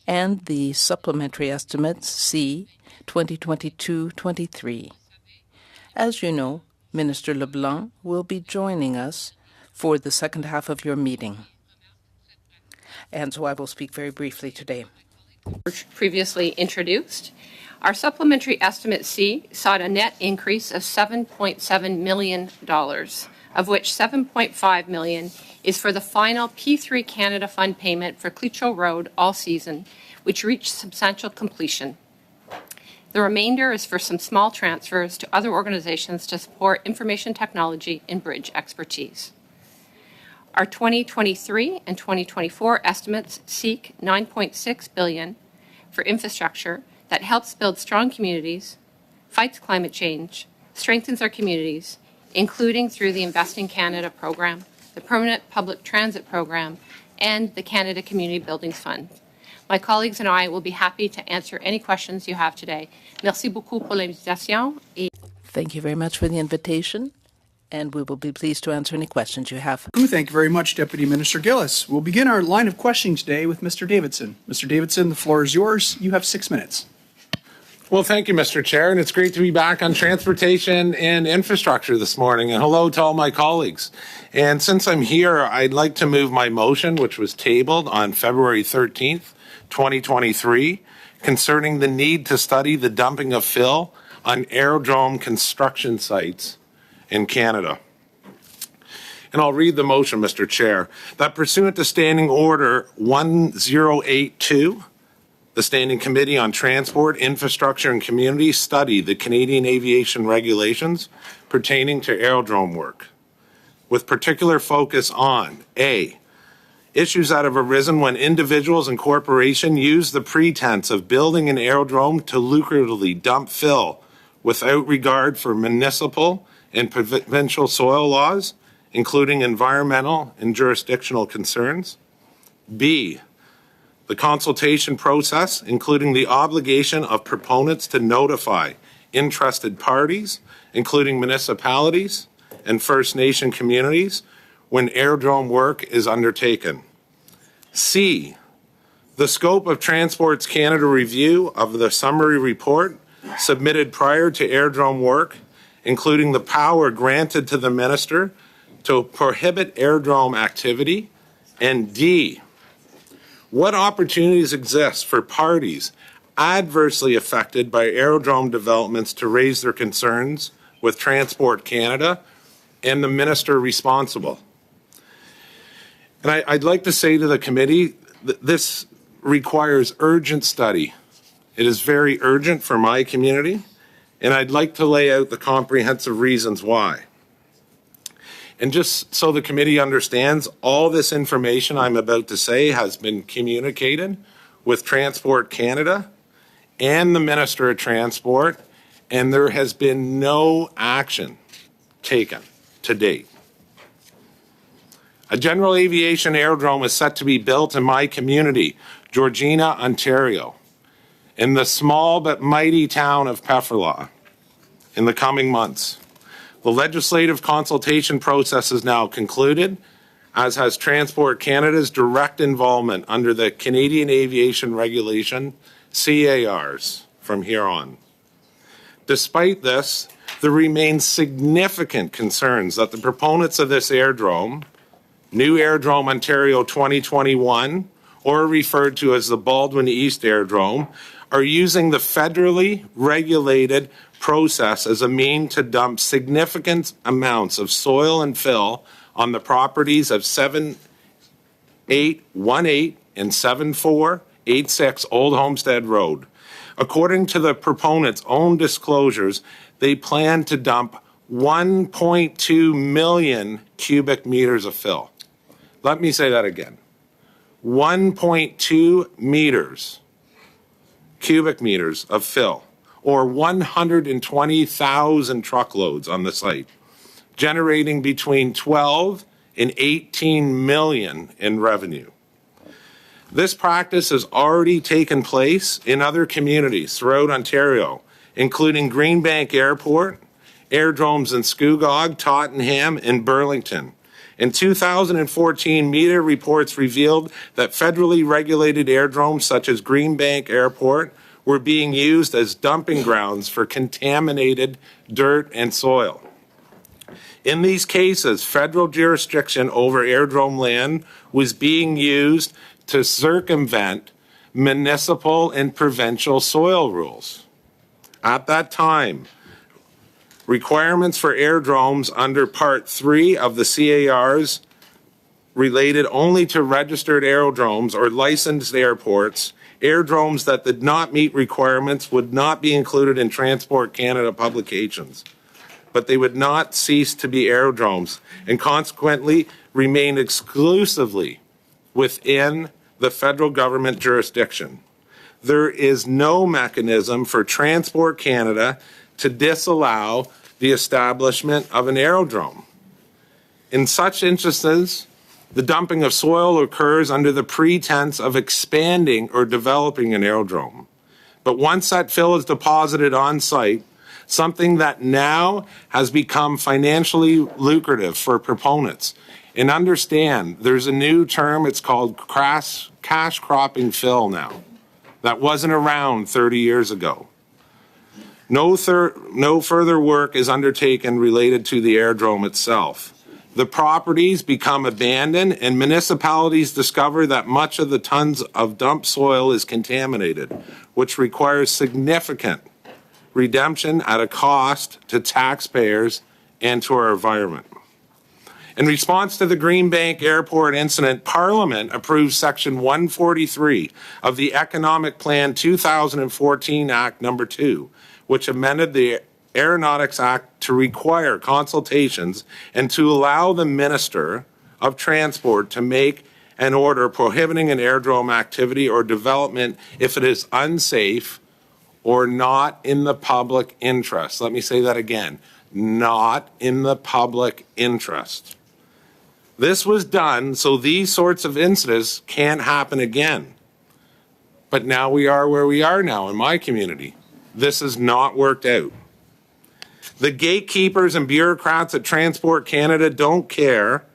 and the supplementary estimates C 2022-23. As you know, Minister LeBlanc will be joining us for the second half of your meeting. And so I will speak very briefly today. Previously introduced, our supplementary estimate C sought a net increase of $7.7 million, of which $7.5 million is for the final P3 Canada Fund payment for Cleacho Road all season, which reached substantial completion. The remainder is for some small transfers to other organizations to support information technology and bridge expertise. Our 2023 and 2024 estimates seek $9.6 billion for infrastructure that helps build strong communities, fights climate change, strengthens our communities, including through the Invest in Canada program, the Permanent Public Transit program, and the Canada Community Buildings Fund. My colleagues and I will be happy to answer any questions you have today. Merci beaucoup pour l'invitation. Thank you very much for the invitation, and we will be pleased to answer any questions you have. Thank you very much, Deputy Minister Gillis. We'll begin our line of questioning today with Mr. Davidson. Mr. Davidson, the floor is yours. You have 6 minutes. Well, thank you, Mr. Chair, and it's great to be back on transportation and infrastructure this morning. And hello to all my colleagues. And since I'm here, I'd like to move my motion, which was tabled on February 13th, 2023, concerning the need to study the dumping of fill on aerodrome construction sites in Canada. And I'll read the motion, Mr. Chair, that pursuant to Standing Order 1082, the Standing Committee on Transport, Infrastructure and Community study the Canadian aviation regulations pertaining to aerodrome work, with particular focus on A, issues that have arisen when individuals and corporations use the pretense of building an aerodrome to lucratively dump fill without regard for municipal and provincial soil laws, including environmental and jurisdictional concerns. B, the consultation process, including the obligation of proponents to notify interested parties, including municipalities and First Nation communities, when aerodrome work is undertaken. C, the scope of Transports Canada review of the summary report submitted prior to aerodrome work, including the power granted to the minister to prohibit aerodrome activity. And D, what opportunities exist for parties adversely affected by aerodrome developments to raise their concerns with Transport Canada and the minister responsible. And I'd like to say to the committee that this requires urgent study. It is very urgent for my community, and I'd like to lay out the comprehensive reasons why. And just so the committee understands, all this information I'm about to say has been communicated with Transport Canada and the Minister of Transport, and there has been no action taken to date. A general aviation aerodrome is set to be built in my community, Georgina, Ontario, in the small but mighty town of Pefferlaw in the coming months. The legislative consultation process is now concluded, as has Transport Canada's direct involvement under the Canadian Aviation Regulation, CARs, from here on. Despite this, there remains significant concerns that the proponents of this aerodrome, New Aerodrome Ontario 2021, or referred to as the Baldwin East Aerodrome, are using the federally regulated process as a means to dump significant amounts of soil and fill on the properties of 7818 and 7486 Old Homestead Road. According to the proponents' own disclosures, they plan to dump 1.2 million cubic meters of fill. Let me say that again. 1.2 cubic meters of fill, or 120,000 truckloads on the site, generating between 12 and 18 million in revenue. This practice has already taken place in other communities throughout Ontario, including Greenbank Airport, aerodromes in Scugog, Tottenham, and Burlington. In 2014, media reports revealed that federally regulated airdromes such as Green Bank Airport were being used as dumping grounds for contaminated dirt and soil. In these cases, federal jurisdiction over airdrome land was being used to circumvent municipal and provincial soil rules. At that time, requirements for airdromes under Part 3 of the CARs related only to registered aerodromes or licensed airports. Airdromes that did not meet requirements would not be included in Transport Canada publications, but they would not cease to be aerodromes and consequently remain exclusively within the federal government jurisdiction. There is no mechanism for Transport Canada to disallow the establishment of an aerodrome. In such instances, the dumping of soil occurs under the pretense of expanding or developing an aerodrome. But once that fill is deposited on site, something that now has become financially lucrative for proponents. And understand, there's a new term, it's called cash cropping fill now. That wasn't around 30 years ago. No further work is undertaken related to the airdrome itself. The properties become abandoned and municipalities discover that much of the tons of dumped soil is contaminated, which requires significant redemption at a cost to taxpayers and to our environment. In response to the Green Bank Airport incident, Parliament approved Section 143 of the Economic Plan 2014 Act No. 2, which amended the Aeronautics Act to require consultations and to allow the Minister of Transport to make an order prohibiting an airdrome activity or development if it is unsafe or not in the public interest. Let me say that again, not in the public interest. This was done so these sorts of incidents can't happen again. But now we are where we are now in my community. This has not worked out. The gatekeepers and bureaucrats at Transport Canada don't care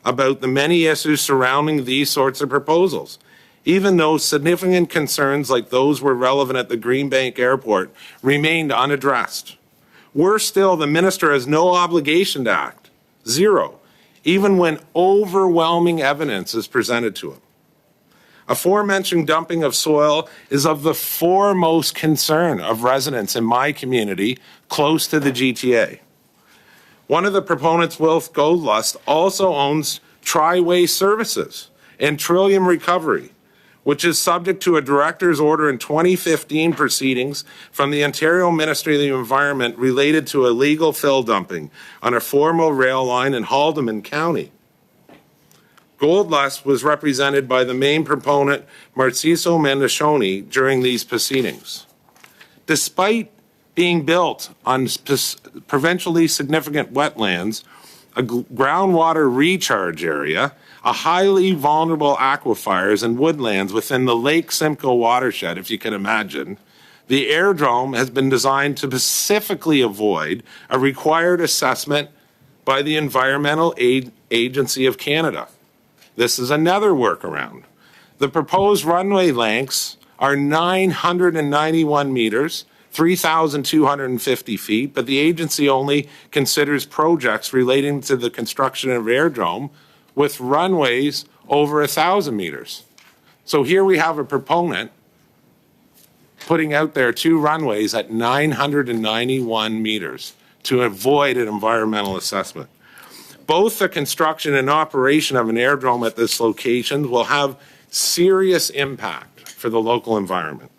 about the many issues surrounding these sorts of proposals, even though significant concerns like those were relevant at the Green Bank Airport remained unaddressed. Worse still, the minister has no obligation to act, zero, even when overwhelming evidence is presented to him. Aforementioned dumping of soil is of the foremost concern of residents in my community close to the GTA. One of the proponents, Wilf Goldlust, also owns Tri-Waste Services and Trillium Recovery, which is subject to a director's order in 2015 proceedings from the Ontario Ministry of the Environment related to illegal fill dumping on a former rail line in Haldimand County. Goldlust was represented by the main proponent, Marciso Mendicioni, during these proceedings. Despite being built on provincially significant wetlands, a groundwater recharge area, a highly vulnerable aquifers and woodlands within the Lake Simcoe watershed, if you can imagine, the airdrome has been designed to specifically avoid a required assessment by the Environmental Agency of Canada. This is another workaround. The proposed runway lengths are 991 meters, 3,250 feet, but the agency only considers projects relating to the construction of airdrome with runways over 1,000 meters. So here we have a proponent putting out there 2 runways at 991 meters to avoid an environmental assessment. Both the construction and operation of an airdrome at this location will have serious impact for the local environment.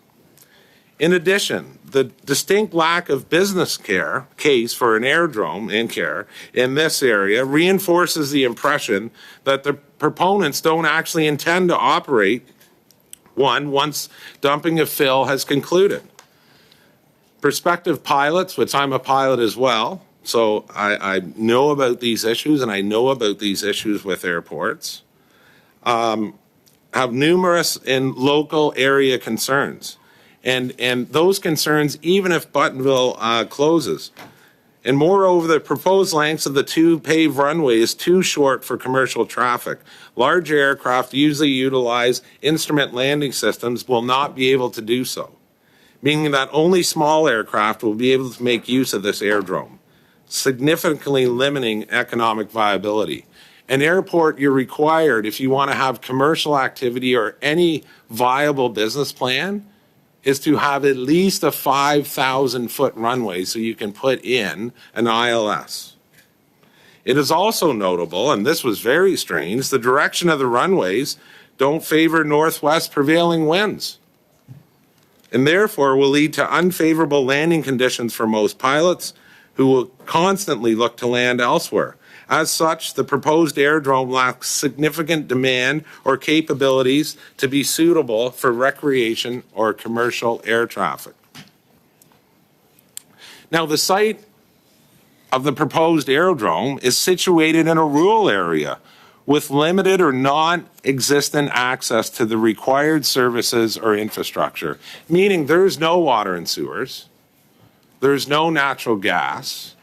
In addition, the distinct lack of business case for an airdrome in this area reinforces the impression that the proponents don't actually intend to operate one once dumping of fill has concluded. Prospective pilots, which I'm a pilot as well, so I know about these issues and I know about these issues with airports, have numerous and local area concerns. And those concerns, even if Buttonville closes, And moreover, the proposed lengths of the two paved runway is too short for commercial traffic. Large aircraft usually utilize instrument landing systems will not be able to do so, meaning that only small aircraft will be able to make use of this aerodrome, significantly limiting economic viability. An airport, you're required, if you want to have commercial activity or any viable business plan, is to have at least a 5,000-foot runway so you can put in an ILS. It is also notable, and this was very strange, the direction of the runways don't favor northwest prevailing winds, and therefore will lead to unfavorable landing conditions for most pilots who will constantly look to land elsewhere. As such, the proposed aerodrome lacks significant demand or capabilities to be suitable for recreation or commercial air traffic. Now, the site of the proposed aerodrome is situated in a rural area with limited or non-existent access to the required services or infrastructure, meaning there's no water and sewers, there's no natural gas,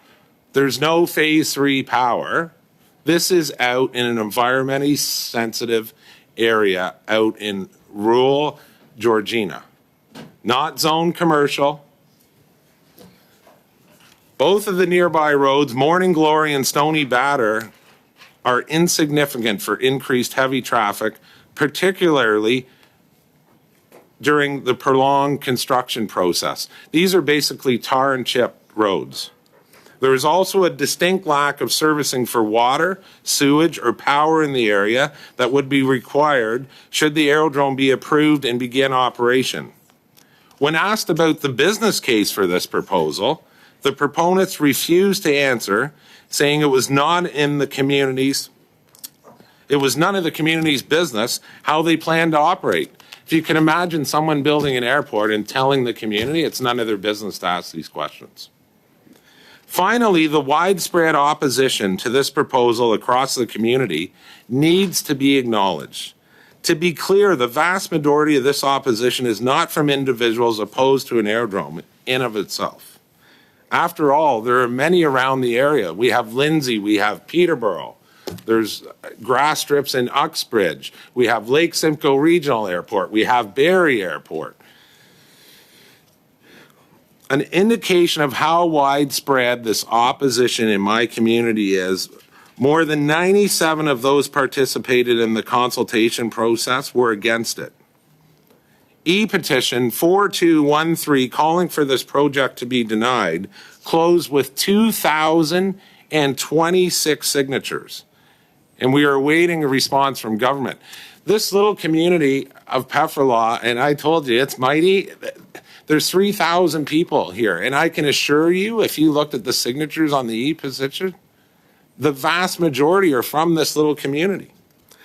there's no phase 3 power. This is out in an environmentally sensitive area out in rural Georgina, not zone commercial. Both of the nearby roads, Morning Glory and Stony Batter, are insignificant for increased heavy traffic, particularly during the prolonged construction process. These are basically tar and chip roads. There is also a distinct lack of servicing for water, sewage, or power in the area that would be required should the aerodrome be approved and begin operation. When asked about the business case for this proposal, the proponents refused to answer, saying it was none of the community's business how they plan to operate. If you can imagine someone building an airport and telling the community it's none of their business to ask these questions. Finally, the widespread opposition to this proposal across the community needs to be acknowledged. To be clear, the vast majority of this opposition is not from individuals opposed to an aerodrome in of itself. After all, there are many around the area. We have Lindsay, we have Peterborough, there's grass strips in Uxbridge, we have Lake Simcoe Regional Airport, we have Barrie Airport. An indication of how widespread this opposition in my community is, more than 97 of those participated in the consultation process were against it. E-petition 4213 calling for this project to be denied closed with 2,026 signatures, and we are awaiting a response from government. This little community of Pefferlaw, and I told you, it's mighty. There's 3,000 people here, and I can assure you, if you looked at the signatures on the e-petition, the vast majority are from this little community.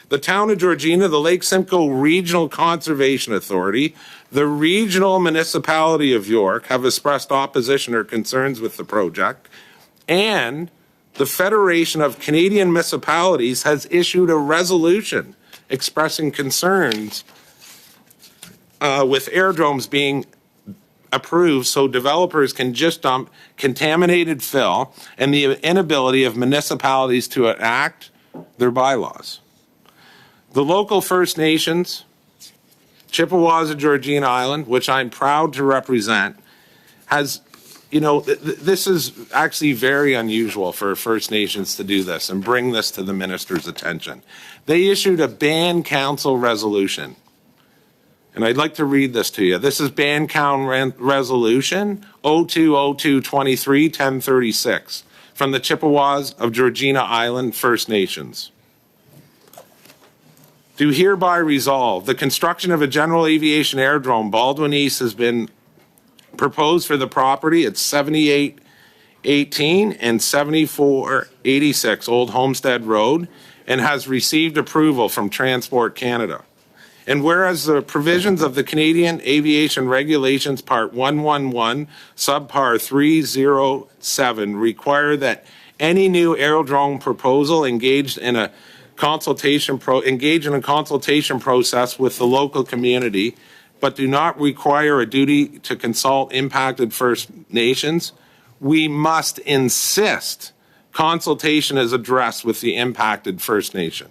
The town of Georgina, the Lake Simcoe Regional Conservation Authority, the Regional Municipality of York have expressed opposition or concerns with the project, and the Federation of Canadian Municipalities has issued a resolution expressing concerns with aerodromes being approved so developers can just dump contaminated fill and the inability of municipalities to enact their bylaws. The local First Nations, Chippewas of Georgina Island, which I'm proud to represent, has, this is actually very unusual for First Nations to do this and bring this to the minister's attention. They issued a band council resolution. And I'd like to read this to you. This is Band Count Resolution 020223-1036 from the Chippewas of Georgina Island First Nations. Do hereby resolve the construction of a general aviation aerodrome, Baldwin East, has been proposed for the property at 7818 and 7486 Old Homestead Road and has received approval from Transport Canada. And whereas the provisions of the Canadian Aviation Regulations Part 111, Subpart 307 require that any new aerodrome proposal engage in a consultation process with the local community, but do not require a duty to consult impacted First Nations. we must insist consultation is addressed with the impacted First Nation.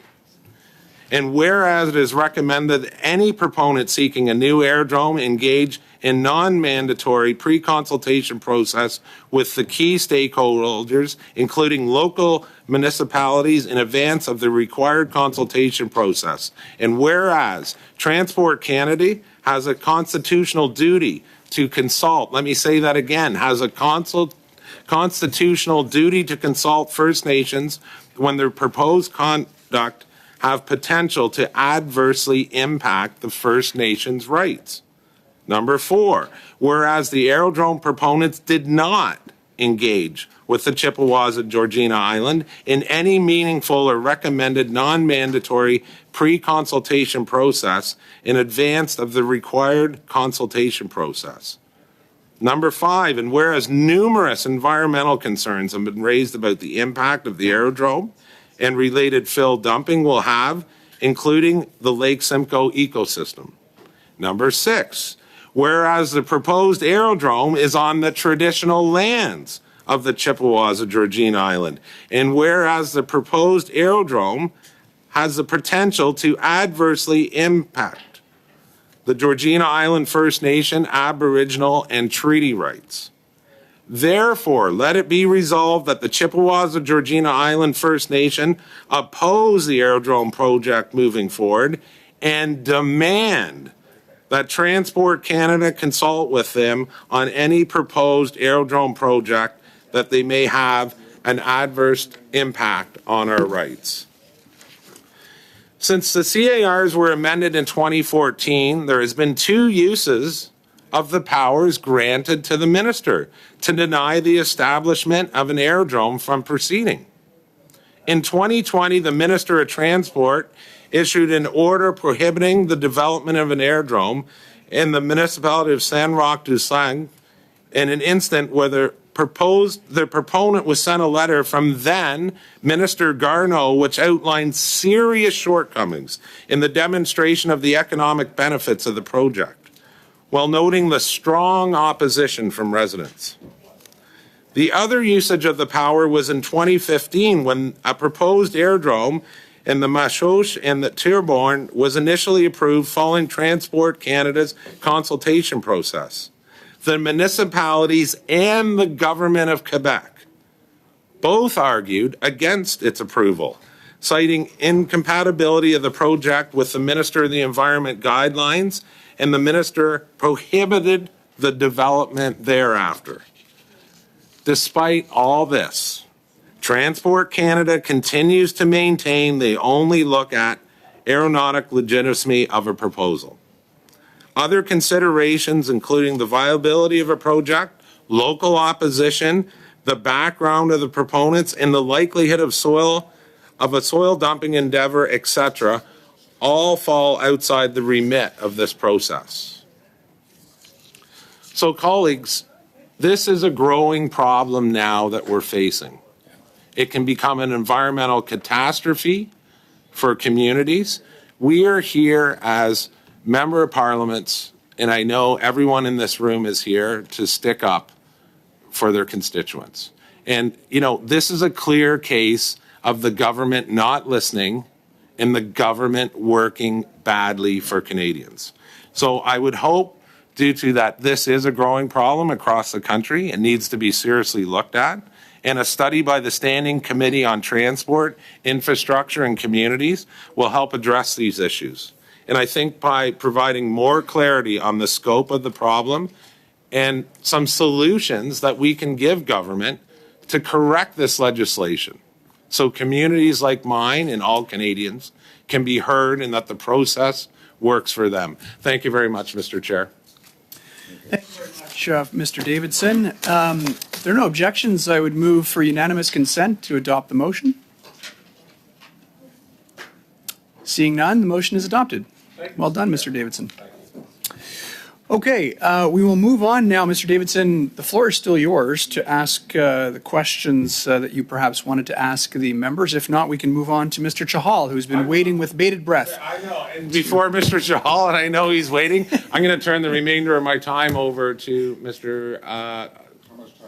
And whereas it is recommended that any proponent seeking a new aerodrome engage in non-mandatory pre-consultation process with the key stakeholders, including local municipalities, in advance of the required consultation process. And whereas Transport Canada has a constitutional duty to consult, let me say that again, has a constitutional duty to consult First Nations when their proposed conduct have potential to adversely impact the First Nations' rights. Number 4, whereas the aerodrome proponents did not engage with the Chippewas at Georgina Island in any meaningful or recommended non-mandatory pre-consultation process in advance of the required consultation process. Number 5, and whereas numerous environmental concerns have been raised about the impact of the aerodrome and related fill dumping will have, including the Lake Simcoe ecosystem. Number 6, whereas the proposed aerodrome is on the traditional lands of the Chippewas of Georgina Island, and whereas the proposed aerodrome has the potential to adversely impact the Georgina Island First Nation, Aboriginal, and treaty rights. Therefore, let it be resolved that the Chippewas of Georgina Island First Nation oppose the aerodrome project moving forward and demand that Transport Canada consult with them on any proposed aerodrome project that they may have an adverse impact on our rights. Since the CARs were amended in 2014, there has been 2 uses of the powers granted to the minister to deny the establishment of an aerodrome from proceeding. In 2020, the Minister of Transport issued an order prohibiting the development of an aerodrome in the municipality of San Roque du Sang in an instant where the proponent was sent a letter from then Minister Garneau, which outlined serious shortcomings in the demonstration of the economic benefits of the project, while noting the strong opposition from residents. The other usage of the power was in 2015 when a proposed aerodrome in the Mashosh and the Terrebonne was initially approved following Transport Canada's consultation process. The municipalities and the government of Quebec both argued against its approval, citing incompatibility of the project with the Minister of the Environment guidelines, and the minister prohibited the development thereafter. Despite all this, Transport Canada continues to maintain they only look at aeronautic legitimacy of a proposal. Other considerations, including the viability of a project, local opposition, the background of the proponents, and the likelihood of a soil dumping endeavor, etc., all fall outside the remit of this process. So, colleagues, this is a growing problem now that we're facing. It can become an environmental catastrophe for communities. We are here as Member of Parliaments, and I know everyone in this room is here to stick up for their constituents. And, you know, this is a clear case of the government not listening and the government working badly for Canadians. So I would hope, due to that, this is a growing problem across the country. It needs to be seriously looked at. And a study by the Standing Committee on Transport, Infrastructure and Communities will help address these issues. And I think by providing more clarity on the scope of the problem and some solutions that we can give government to correct this legislation, so communities like mine and all Canadians can be heard and that the process works for them. Thank you very much, Mr. Chair. Thank you very much, Mr. Davidson. If there are no objections, I would move for unanimous consent to adopt the motion. Seeing none, the motion is adopted. Well done, Mr. Davidson. Okay, we will move on now. Mr. Davidson, the floor is still yours to ask the questions that you perhaps wanted to ask the members. If not, we can move on to Mr. Chahal, who's been waiting with bated breath. I know, and before Mr. Chahal, and I know he's waiting, I'm going to turn the remainder of my time over to Mr.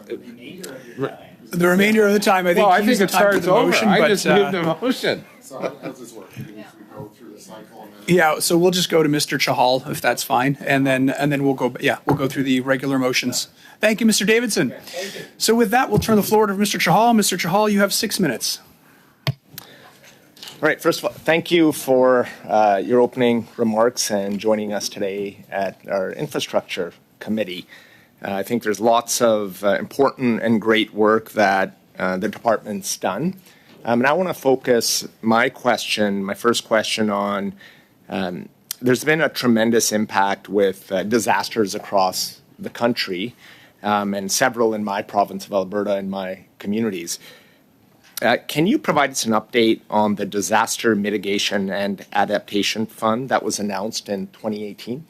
The remainder of the time, I think. Well, I use think the it time for starts the over. motion, I but, just moved the motion. So how does this work? Do we go through the cycle and then? Yeah, so we'll just go to Mr. Chahal, if that's fine, and then we'll go through the regular motions. Thank you, Mr. Davidson. So with that, we'll turn the floor to Mr. Chahal. Mr. Chahal, you have 6 minutes. All right, first of all, thank you for your opening remarks and joining us today at our infrastructure committee. I think there's lots of important and great work that the department's done. And I want to focus my first question on, there's been a tremendous impact with disasters across the country, and several in my province of Alberta and my communities. Can you provide us an update on the Disaster Mitigation and Adaptation Fund that was announced in 2018?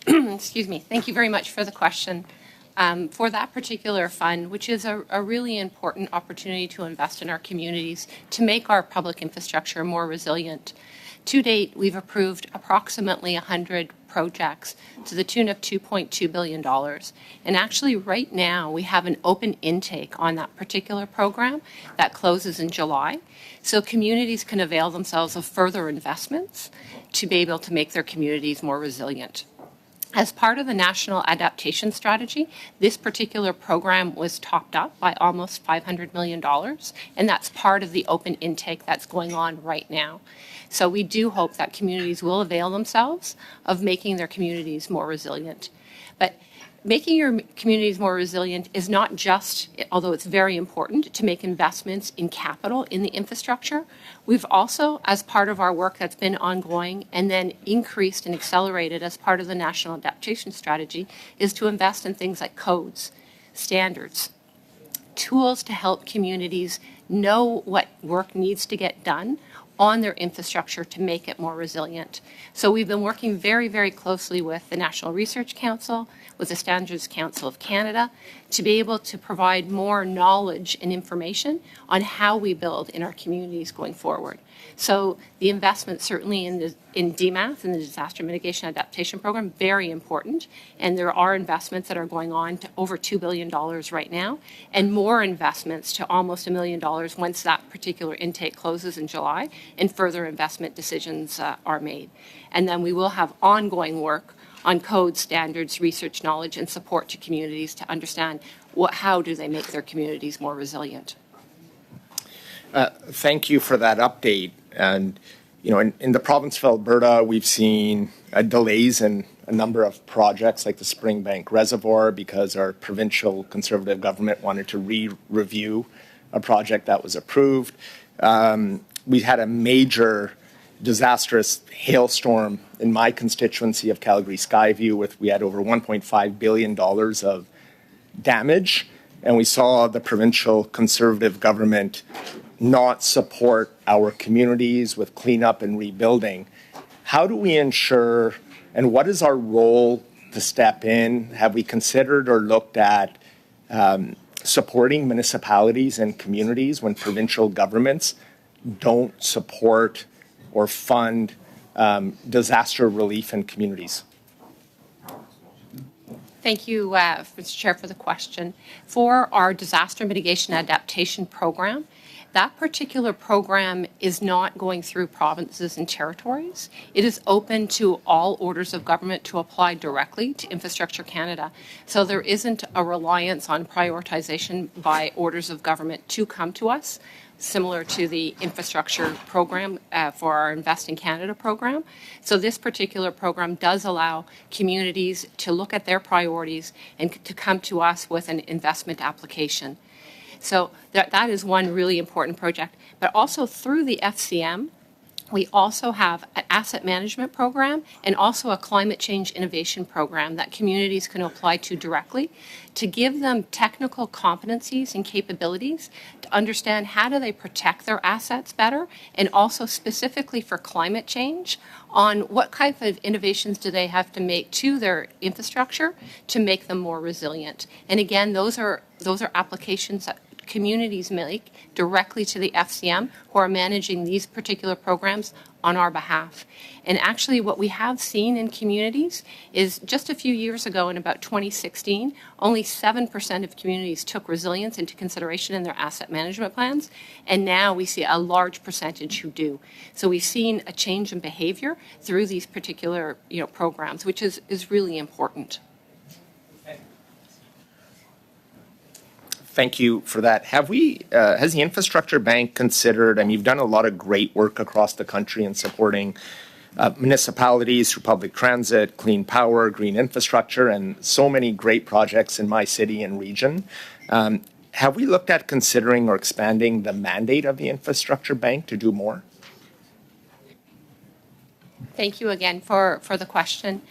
Excuse me. Thank you very much for the question. For that particular fund, which is a really important opportunity to invest in our communities to make our public infrastructure more resilient. To date, we've approved approximately 100 projects to the tune of $2.2 billion. And actually, right now, we have an open intake on that particular program that closes in July. So communities can avail themselves of further investments to be able to make their communities more resilient. As part of the National Adaptation Strategy, this particular program was topped up by almost $500 million, and that's part of the open intake that's going on right now. So we do hope that communities will avail themselves of making their communities more resilient. But making your communities more resilient is not just, although it's very important, to make investments in capital in the infrastructure. We've also, as part of our work that's been ongoing and then increased and accelerated as part of the National Adaptation Strategy, is to invest in things like codes, standards, tools to help communities know what work needs to get done on their infrastructure to make it more resilient. So we've been working very, very closely with the National Research Council, with the Standards Council of Canada, to be able to provide more knowledge and information on how we build in our communities going forward. So the investment certainly in DMAT, in the Disaster Mitigation Adaptation Program, very important. And there are investments that are going on to over $2 billion right now, and more investments to almost $1 million once that particular intake closes in July, and further investment decisions are made. And then we will have ongoing work on code, standards, research, knowledge, and support to communities to understand how do they make their communities more resilient. Thank you for that update. And, in the province of Alberta, we've seen delays in a number of projects like the Springbank Reservoir because our provincial Conservative government wanted to review a project that was approved. We had a major disastrous hailstorm in my constituency of Calgary Skyview. We had over $1.5 billion of damage, and we saw the provincial Conservative government not support our communities with cleanup and rebuilding. How do we ensure, and what is our role to step in? Have we considered or looked at supporting municipalities and communities when provincial governments don't support or fund disaster relief in communities? Thank you, Mr. Chair, for the question. For our Disaster Mitigation Adaptation Program, that particular program is not going through provinces and territories. It is open to all orders of government to apply directly to Infrastructure Canada. So there isn't a reliance on prioritization by orders of government to come to us, similar to the infrastructure program for our Invest in Canada program. So this particular program does allow communities to look at their priorities and to come to us with an investment application. So that is one really important project. But also through the FCM, we also have an asset management program and also a climate change innovation program that communities can apply to directly to give them technical competencies and capabilities to understand how do they protect their assets better, and also specifically for climate change on what kind of innovations do they have to make to their infrastructure to make them more resilient. And again, those are applications that communities make directly to the FCM who are managing these particular programs on our behalf. And actually what we have seen in communities is just a few years ago in about 2016, only 7% of communities took resilience into consideration in their asset management plans. And now we see a large percentage who do. So we've seen a change in behavior through these particular programs, which is really important. Thank you for that. Has the Infrastructure Bank considered, you've done a lot of great work across the country in supporting municipalities through public transit, clean power, green infrastructure, and so many great projects in my city and region. Have we looked at considering or expanding the mandate of the Infrastructure Bank to do more? Thank you again for the question.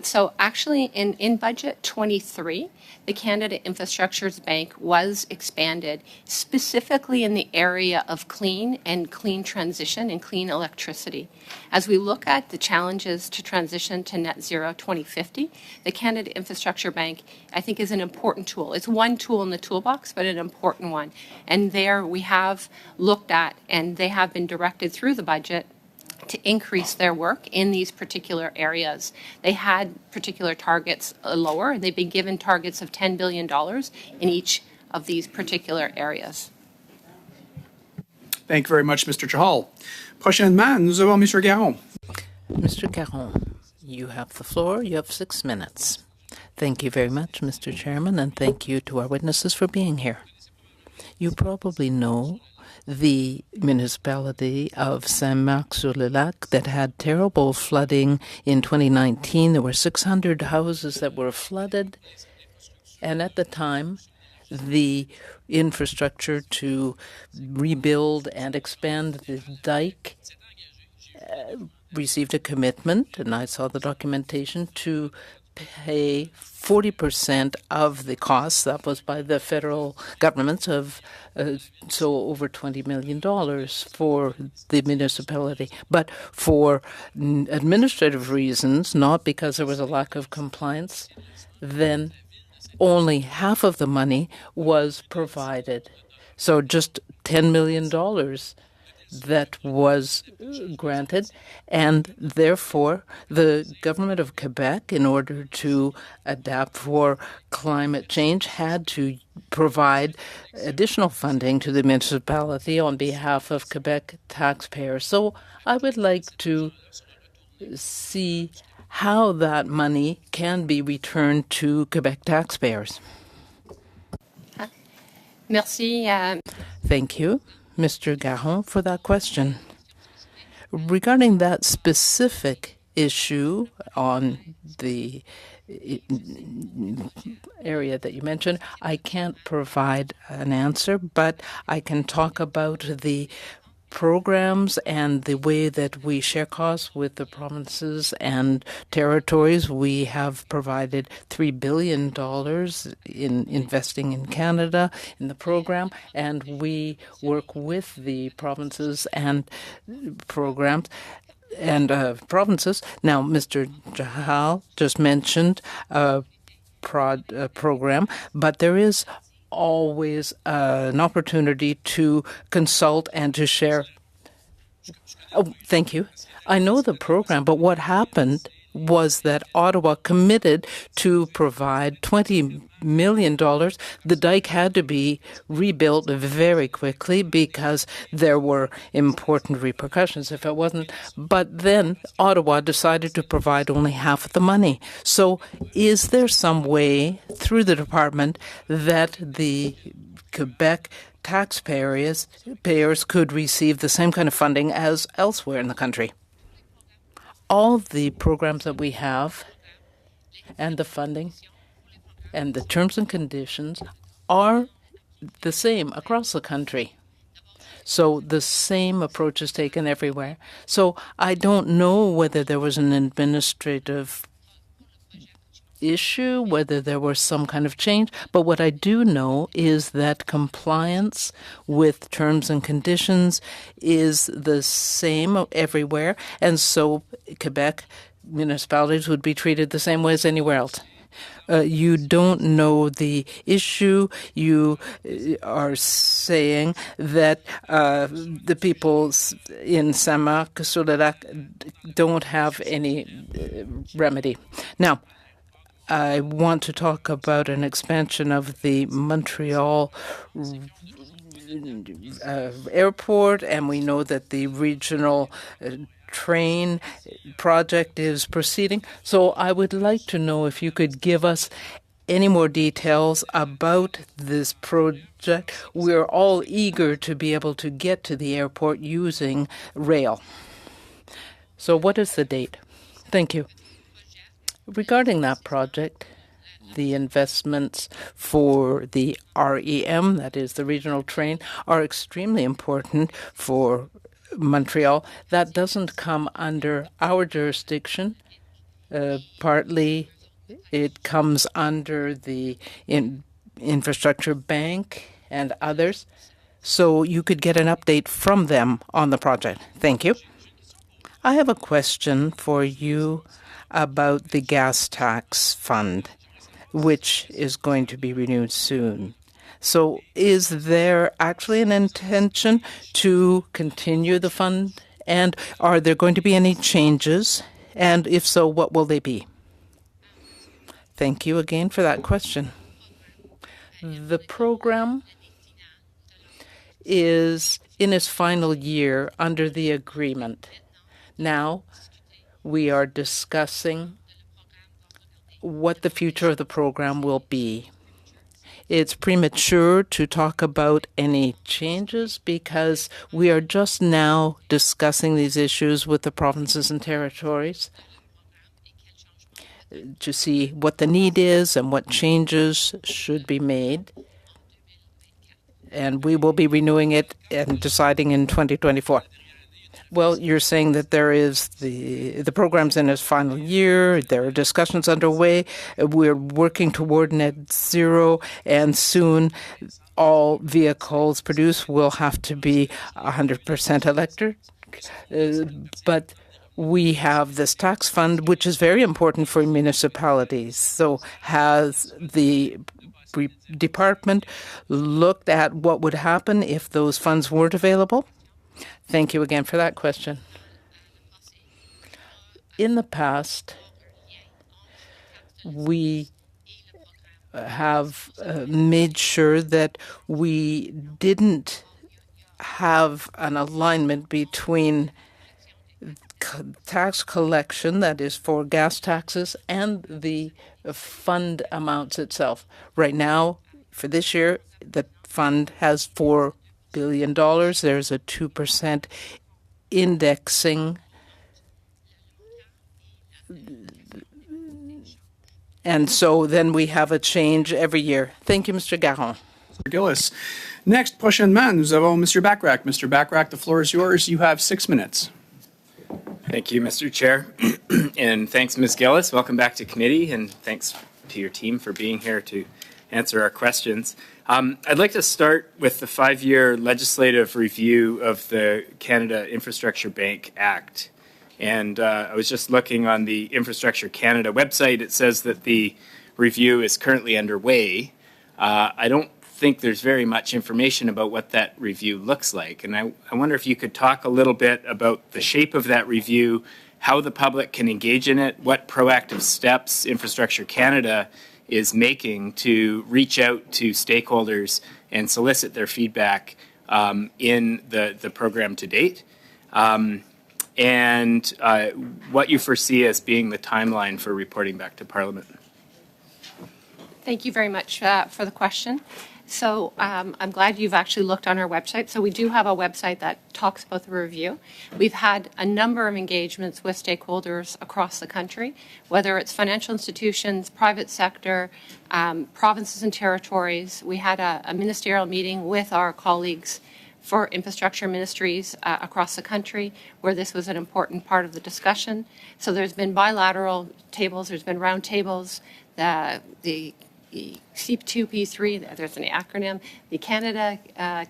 So actually in Budget 23, the Canada Infrastructures Bank was expanded specifically in the area of clean and clean transition and clean electricity. As we look at the challenges to transition to net zero 2050, the Canada Infrastructure Bank, I think, is an important tool. It's one tool in the toolbox, but an important one. And there we have looked at, and they have been directed through the budget to increase their work in these particular areas. They had particular targets lower, and they've been given targets of $10 billion in each of these particular areas. Thank you very much, Mr. Chahal. Prochainement, nous avons Mr. Garon. Mr. Caron, you have the floor. You have 6 minutes. Thank you very much, Mr. Chairman, and thank you to our witnesses for being here. You probably know the municipality of Saint-Marc-sur-le-Lac that had terrible flooding in 2019. There were 600 houses that were flooded, and at the time, the infrastructure to rebuild and expand the dike received a commitment, and I saw the documentation, to pay 40% of the costs. That was by the federal government of so over $20 million for the municipality. But for administrative reasons, not because there was a lack of compliance, then only half of the money was provided. So just $10 million that was granted, and therefore the government of Quebec, in order to adapt for climate change, had to provide additional funding to the municipality on behalf of Quebec taxpayers. So I would like to see how that money can be returned to Quebec taxpayers. Merci. Thank you, Mr. Garon, for that question. Regarding that specific issue on the area that you mentioned, I can't provide an answer, but I can talk about the programs and the way that we share costs with the provinces and territories. We have provided $3 billion in investing in Canada in the program, and we work with the provinces and programs and provinces. Now, Mr. Jahal just mentioned a program, but there is always an opportunity to consult and to share. Oh, thank you. I know the program, but what happened was that Ottawa committed to provide $20 million. The dike had to be rebuilt very quickly because there were important repercussions if it wasn't. But then Ottawa decided to provide only half of the money. So is there some way through the department that the Quebec taxpayers could receive the same kind of funding as elsewhere in the country? All the programs that we have and the funding and the terms and conditions are the same across the country. So the same approach is taken everywhere. So I don't know whether there was an administrative issue, whether there was some kind of change, but what I do know is that compliance with terms and conditions is the same everywhere, and so Quebec municipalities would be treated the same way as anywhere else. You don't know the issue. You are saying that the people in Samak, Soledad don't have any remedy. Now, I want to talk about an expansion of the Montreal airport, and we know that the regional train project is proceeding. So I would like to know if you could give us any more details about this project. We're all eager to be able to get to the airport using rail. So what is the date? Thank you. Regarding that project, the investments for the REM, that is the regional train, are extremely important for Montreal. That doesn't come under our jurisdiction. Partly it comes under the Infrastructure Bank and others. So you could get an update from them on the project. Thank you. I have a question for you about the gas tax fund, which is going to be renewed soon. So is there actually an intention to continue the fund? And are there going to be any changes? And if so, what will they be? Thank you again for that question. The program is in its final year under the agreement. Now we are discussing what the future of the program will be. It's premature to talk about any changes because we are just now discussing these issues with the provinces and territories to see what the need is and what changes should be made. And we will be renewing it and deciding in 2024. Well, you're saying that there is the program's in its final year. There are discussions underway. We're working toward net zero, and soon all vehicles produced will have to be 100% electric. But we have this tax fund, which is very important for municipalities. So has the department looked at what would happen if those funds weren't available? Thank you again for that question. In the past, we have made sure that we didn't have an alignment between tax collection, that is for gas taxes, and the fund amounts itself. Right now, for this year, the fund has $4 billion. There's a 2% indexing. And so then we have a change every year. Thank you, Mr. Garon. Gillis. Next, prochainement, nous avons Mr. Backrack. Mr. Backrack, the floor is yours. You have 6 minutes. Thank you, Mr. Chair. And thanks, Ms. Gillis. Welcome back to committee, and thanks to your team for being here to answer our questions. I'd like to start with the 5-year legislative review of the Canada Infrastructure Bank Act. And I was just looking on the Infrastructure Canada website. It says that the review is currently underway. I don't think there's very much information about what that review looks like. And I wonder if you could talk a little bit about the shape of that review, how the public can engage in it, what proactive steps Infrastructure Canada is making to reach out to stakeholders and solicit their feedback in the program to date, and what you foresee as being the timeline for reporting back to Parliament. Thank you very much for the question. So I'm glad you've actually looked on our website. So we do have a website that talks about the review. We've had a number of engagements with stakeholders across the country, whether it's financial institutions, private sector, provinces and territories. We had a ministerial meeting with our colleagues for infrastructure ministries across the country, where this was an important part of the discussion. So there's been bilateral tables, there's been round tables. The C2P3, there's an acronym. The Canada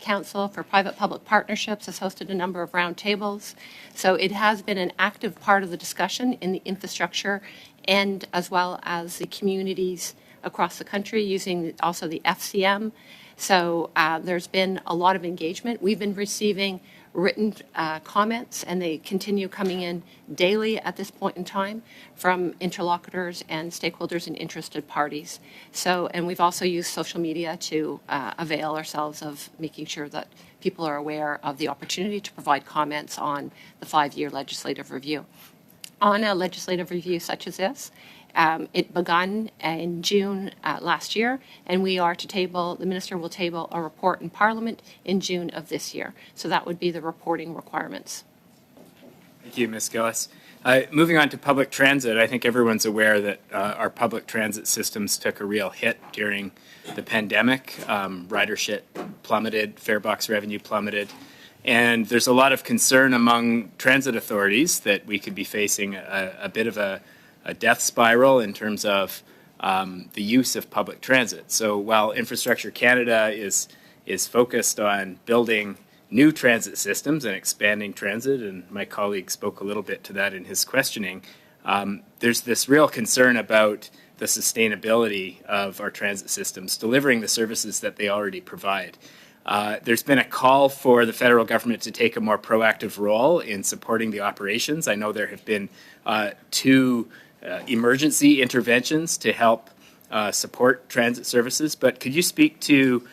Council for Private-Public Partnerships has hosted a number of roundtables. So it has been an active part of the discussion in the infrastructure and as well as the communities across the country using also the FCM. So there's been a lot of engagement. We've been receiving written comments, and they continue coming in daily at this point in time from interlocutors and stakeholders and interested parties. So, and we've also used social media to avail ourselves of making sure that people are aware of the opportunity to provide comments on the 5-year legislative review. On a legislative review such as this, it begun in June last year, and we are to table, the minister will table a report in Parliament in June of this year. So that would be the reporting requirements. Thank you, Ms. Gillis. Moving on to public transit, I think everyone's aware that our public transit systems took a real hit during the pandemic. Ridership plummeted, fare box revenue plummeted. And there's a lot of concern among transit authorities that we could be facing a bit of a death spiral in terms of the use of public transit. So while Infrastructure Canada is focused on building new transit systems and expanding transit, and my colleague spoke a little bit to that in his questioning, there's this real concern about the sustainability of our transit systems, delivering the services that they already provide. There's been a call for the federal government to take a more proactive role in supporting the operations. I know there have been 2 emergency interventions to help support transit services, but could you speak to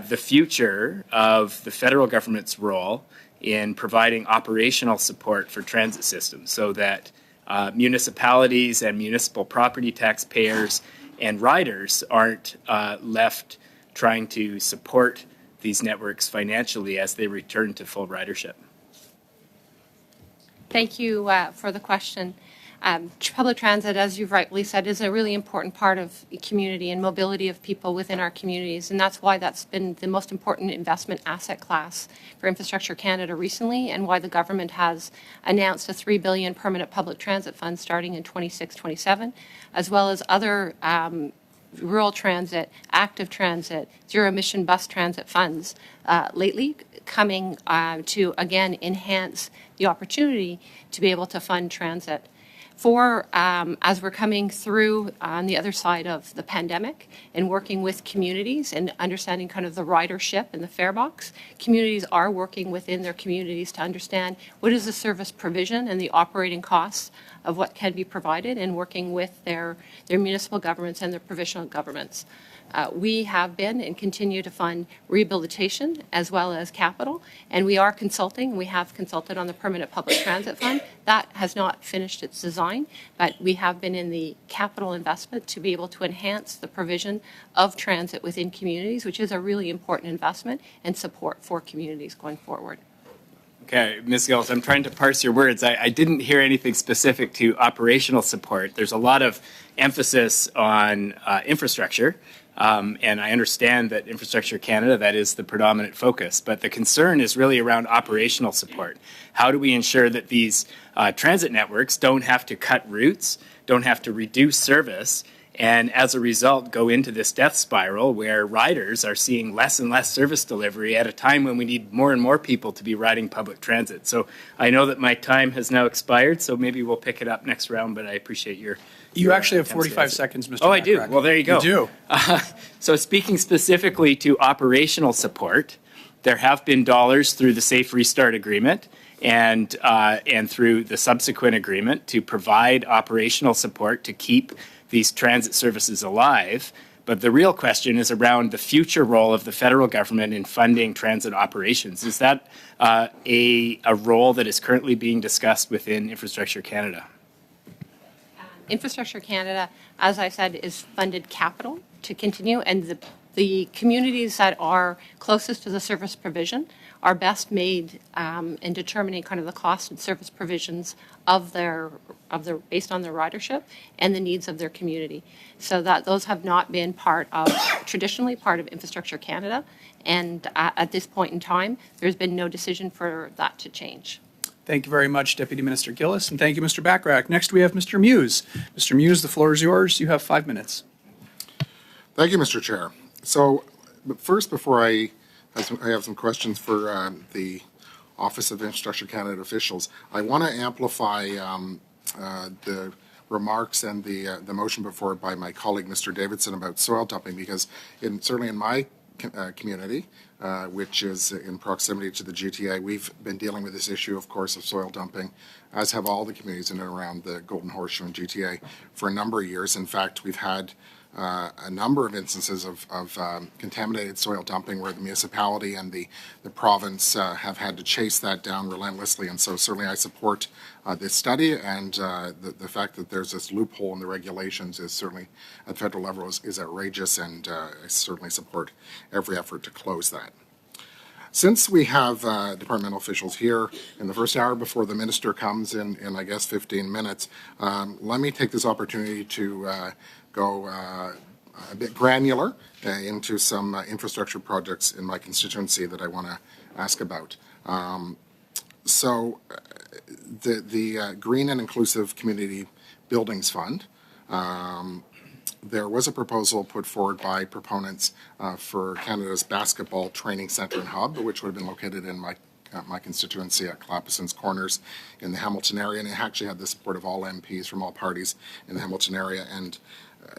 the future of the federal government's role in providing operational support for transit systems so that municipalities and municipal property taxpayers and riders aren't left trying to support these networks financially as they return to full ridership? Thank you for the question. Public transit, as you've rightly said, is a really important part of community and mobility of people within our communities, and that's why that's been the most important investment asset class for Infrastructure Canada recently, and why the government has announced a $3 billion permanent public transit fund starting in 26-27, as well as other rural transit, active transit, zero-emission bus transit funds lately coming to, again, enhance the opportunity to be able to fund transit. As we're coming through on the other side of the pandemic and working with communities and understanding kind of the ridership and the fare box, communities are working within their communities to understand what is the service provision and the operating costs of what can be provided, and working with their municipal governments and their provincial governments. We have been and continue to fund rehabilitation as well as capital, and we are consulting. We have consulted on the permanent public transit fund. That has not finished its design, but we have been in the capital investment to be able to enhance the provision of transit within communities, which is a really important investment and support for communities going forward. Okay, Ms. Gillis, I'm trying to parse your words. I didn't hear anything specific to operational support. There's a lot of emphasis on infrastructure, and I understand that Infrastructure Canada, that is the predominant focus, but the concern is really around operational support. How do we ensure that these transit networks don't have to cut routes, don't have to reduce service, and as a result go into this death spiral where riders are seeing less and less service delivery at a time when we need more and more people to be riding public transit. So I know that my time has now expired, so maybe we'll pick it up next round, but I appreciate your You actually have 45 seconds, Mr. Oh, I do. Bachrach. Well, there you go. You do. So speaking specifically to operational support, there have been dollars through the Safe Restart Agreement and through the subsequent agreement to provide operational support to keep these transit services alive. But the real question is around the future role of the federal government in funding transit operations. Is that a role that is currently being discussed within Infrastructure Canada? Infrastructure Canada, as I said, is funded capital to continue, and the communities that are closest to the service provision are best made in determining kind of the cost and service provisions of their based on their ridership and the needs of their community. So that those have not been traditionally part of Infrastructure Canada, and at this point in time, there's been no decision for that to change. Thank you very much, Deputy Minister Gillis, and thank you, Mr. Bachrach. Next, we have Mr. Muse. Mr. Muse, the floor is yours. You have 5 minutes. Thank you, Mr. Chair. So, but first, before I have some questions for the Office of Infrastructure Canada officials, I want to amplify the remarks and the motion before by my colleague, Mr. Davidson, about soil dumping, because certainly in my community, which is in proximity to the GTA, we've been dealing with this issue, of course, of soil dumping, as have all the communities in and around the Golden Horseshoe and GTA for a number of years. In fact, we've had a number of instances of contaminated soil dumping where the municipality and the province have had to chase that down relentlessly. And so certainly I support this study, and the fact that there's this loophole in the regulations is certainly at federal level is outrageous, and I certainly support every effort to close that. Since we have departmental officials here in the first hour before the minister comes in I guess, 15 minutes, let me take this opportunity to go a bit granular into some infrastructure projects in my constituency that I want to ask about. So the Green and Inclusive Community Buildings Fund, there was a proposal put forward by proponents for Canada's basketball training centre and hub, which would have been located in my constituency at Clapperson's Corners in the Hamilton area, and it actually had the support of all MPs from all parties in the Hamilton area, and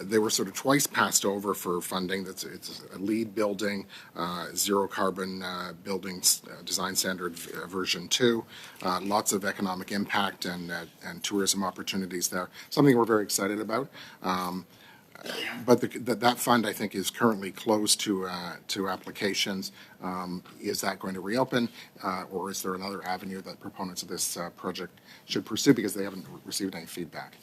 they were sort of twice passed over for funding. It's a LEED building, zero carbon buildings design standard version 2, lots of economic impact and tourism opportunities there, something we're very excited about. But that fund, I think, is currently closed to applications. Is that going to reopen, or is there another avenue that proponents of this project should pursue because they haven't received any feedback?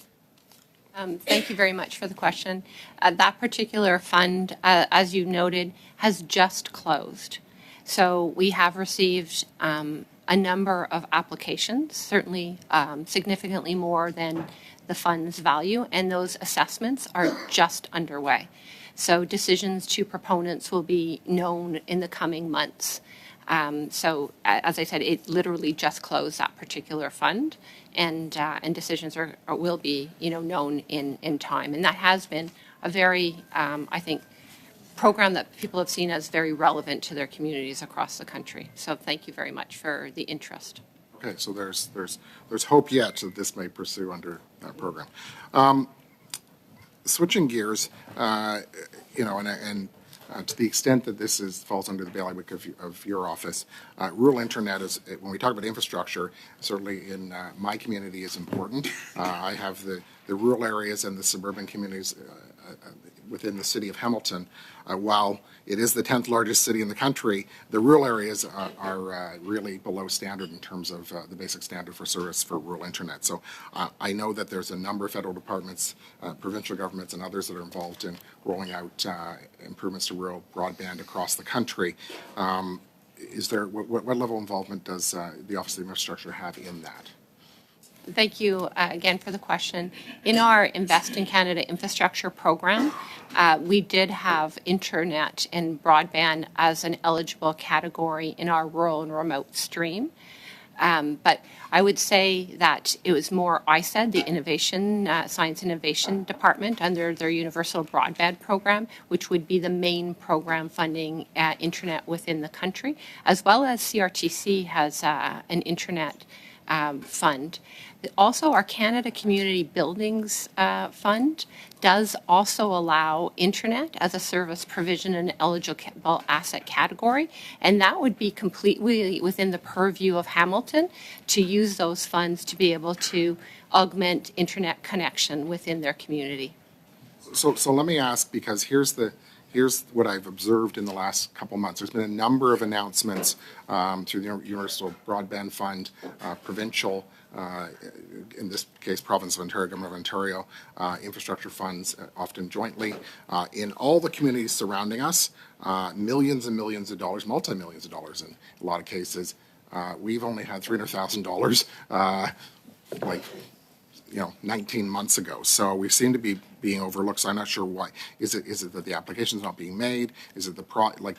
Thank you very much for the question. That particular fund, as you noted, has just closed. So we have received a number of applications, certainly significantly more than the fund's value, and those assessments are just underway. So decisions to proponents will be known in the coming months. So as I said, it literally just closed, that particular fund, and decisions will be known in time. And that has been a very, I think, program that people have seen as very relevant to their communities across the country. So thank you very much for the interest. Okay, so there's hope yet that this may pursue under that program. Switching gears, and to the extent that this falls under the bailiwick of your office, rural internet is, when we talk about infrastructure, certainly in my community is important. I have the rural areas and the suburban communities within the city of Hamilton. While it is the 10th largest city in the country, the rural areas are really below standard in terms of the basic standard for service for rural internet. So I know that there's a number of federal departments, provincial governments, and others that are involved in rolling out improvements to rural broadband across the country. What level of involvement does the Office of Infrastructure have in that? Thank you again for the question. In our Invest in Canada infrastructure program, we did have internet and broadband as an eligible category in our rural and remote stream. But I would say that it was more ISED, the Innovation, Science Innovation Department, under their Universal Broadband Program, which would be the main program funding internet within the country, as well as CRTC has an internet fund. Also, our Canada Community Buildings Fund does also allow internet as a service provision in an eligible asset category, and that would be completely within the purview of Hamilton to use those funds to be able to augment internet connection within their community. So let me ask, because here's what I've observed in the last couple months. There's been a number of announcements through the Universal Broadband Fund, provincial, in this case, Province of Ontario, Government of Ontario, infrastructure funds, often jointly, in all the communities surrounding us, millions and millions of dollars, multi-millions of dollars in a lot of cases. We've only had $300,000 19 months ago. So we seem to be being overlooked. So I'm not sure why. Is it that the application's not being made? Is it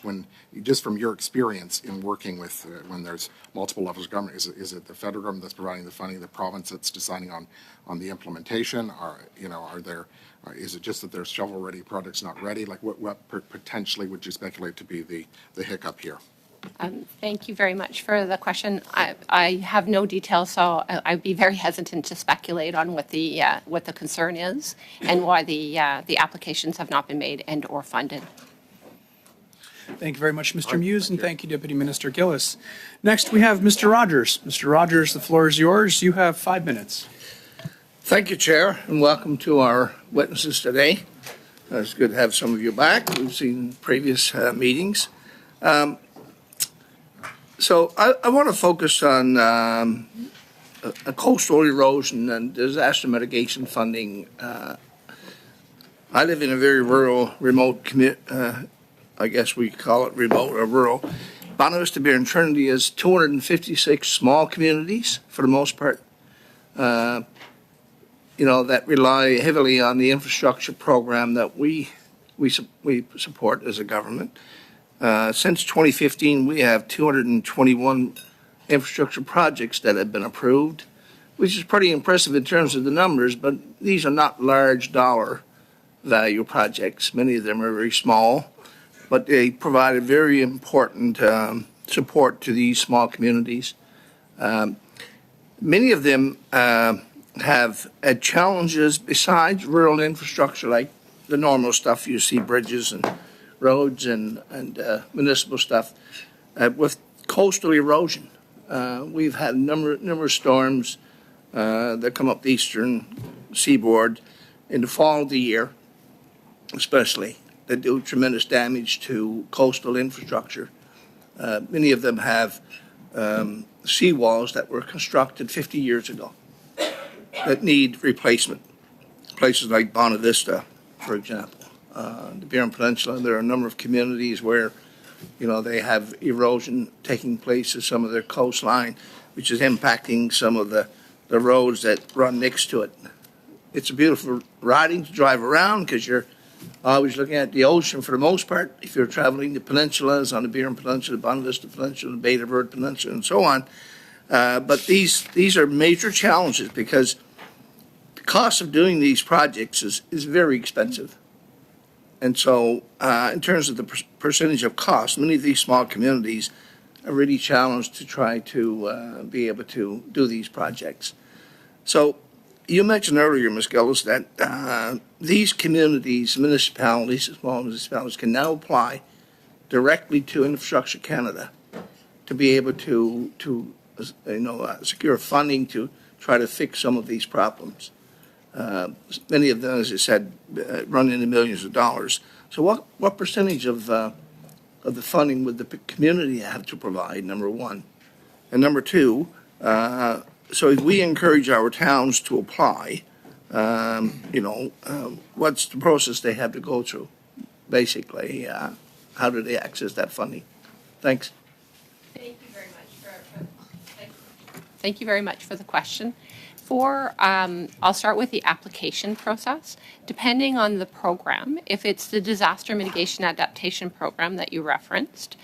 when, just from your experience in working with, when there's multiple levels of government, is it the federal government that's providing the funding, the province that's deciding on the implementation? Is it just that there's shovel-ready projects not ready? Like what potentially would you speculate to be the hiccup here? Thank you very much for the question. I have no details, so I'd be very hesitant to speculate on what the concern is and why the applications have not been made and or funded. Thank you very much, Mr. Muse, and thank you, Deputy Minister Gillis. Next, we have Mr. Rogers. Mr. Rogers, the floor is yours. You have 5 minutes. Thank you, Chair, and welcome to our witnesses today. It's good to have some of you back. We've seen previous meetings. So I want to focus on coastal erosion and disaster mitigation funding. I live in a very rural, remote I guess we call it remote or rural. Bonavista, Bear, and Trinity is 256 small communities, for the most part, that rely heavily on the infrastructure program that we support as a government. Since 2015, we have 221 infrastructure projects that have been approved, which is pretty impressive in terms of the numbers, but these are not large dollar value projects. Many of them are very small, but they provide a very important support to these small communities. Many of them have had challenges besides rural infrastructure, like the normal stuff you see, bridges and roads and municipal stuff, with coastal erosion. We've had numerous storms that come up the eastern seaboard in the fall of the year, especially, that do tremendous damage to coastal infrastructure. Many of them have seawalls that were constructed 50 years ago that need replacement. Places like Bonavista, for example. The Burin Peninsula, there are a number of communities where, they have erosion taking place at some of their coastline, which is impacting some of the roads that run next to it. It's a beautiful riding to drive around because you're always looking at the ocean for the most part. If you're traveling the peninsulas on the Burin Peninsula, the Bonavista Peninsula, the Beta Verde Peninsula, and so on. But these are major challenges because the cost of doing these projects is very expensive. And so in terms of the percentage of cost, many of these small communities are really challenged to try to be able to do these projects. So you mentioned earlier, Ms. Gillis, that these communities, municipalities, small municipalities, can now apply directly to Infrastructure Canada to be able to secure funding to try to fix some of these problems. Many of them, as I said, run into millions of dollars. So what percentage of the funding would the community have to provide, number one? And number two, so if we encourage our towns to apply, what's the process they have to go through? Basically, how do they access that funding? Thanks. Thank you very much for the question. I'll start with the application process. Depending on the program, if it's the Disaster Mitigation Adaptation Program that you referenced,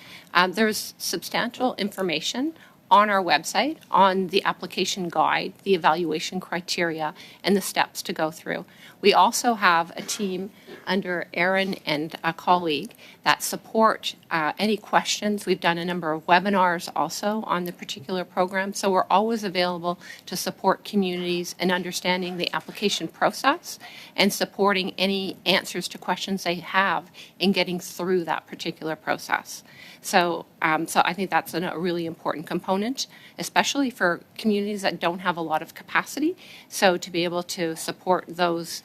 there's substantial information on our website on the application guide, the evaluation criteria, and the steps to go through. We also have a team under Aaron and a colleague that support any questions. We've done a number of webinars also on the particular program, so we're always available to support communities in understanding the application process and supporting any answers to questions they have in getting through that particular process. So I think that's a really important component, especially for communities that don't have a lot of capacity. So to be able to support those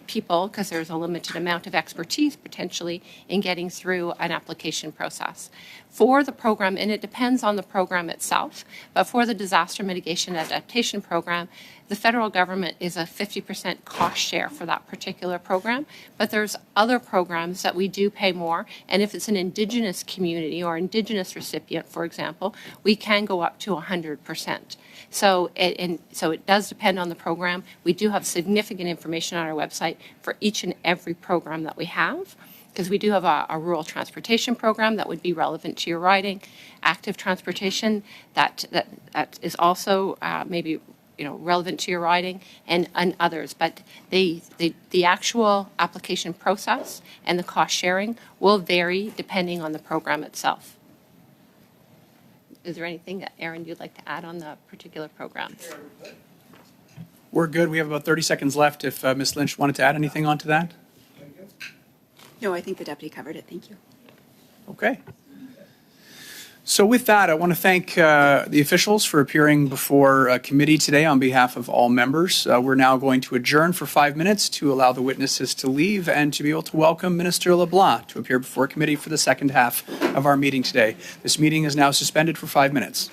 people, because there's a limited amount of expertise potentially in getting through an application process. For the program, and it depends on the program itself, but for the Disaster Mitigation Adaptation Program, the federal government is a 50% cost share for that particular program, but there's other programs that we do pay more, and if it's an Indigenous community or Indigenous recipient, for example, we can go up to 100%. So it does depend on the program. We do have significant information on our website for each and every program that we have, because we do have a rural transportation program that would be relevant to your riding, active transportation that is also maybe relevant to your riding, and others. But the actual application process and the cost sharing will vary depending on the program itself. Is there anything that, Aaron, you'd like to add on the particular programs? We're good. We have about 30 seconds left if Ms. Lynch wanted to add anything onto that. No, I think the deputy covered it. Thank you. Okay. So with that, I want to thank the officials for appearing before committee today on behalf of all members. We're now going to adjourn for 5 minutes to allow the witnesses to leave and to be able to welcome Minister LeBlanc to appear before committee for the second half of our meeting today. This meeting is now suspended for 5 minutes.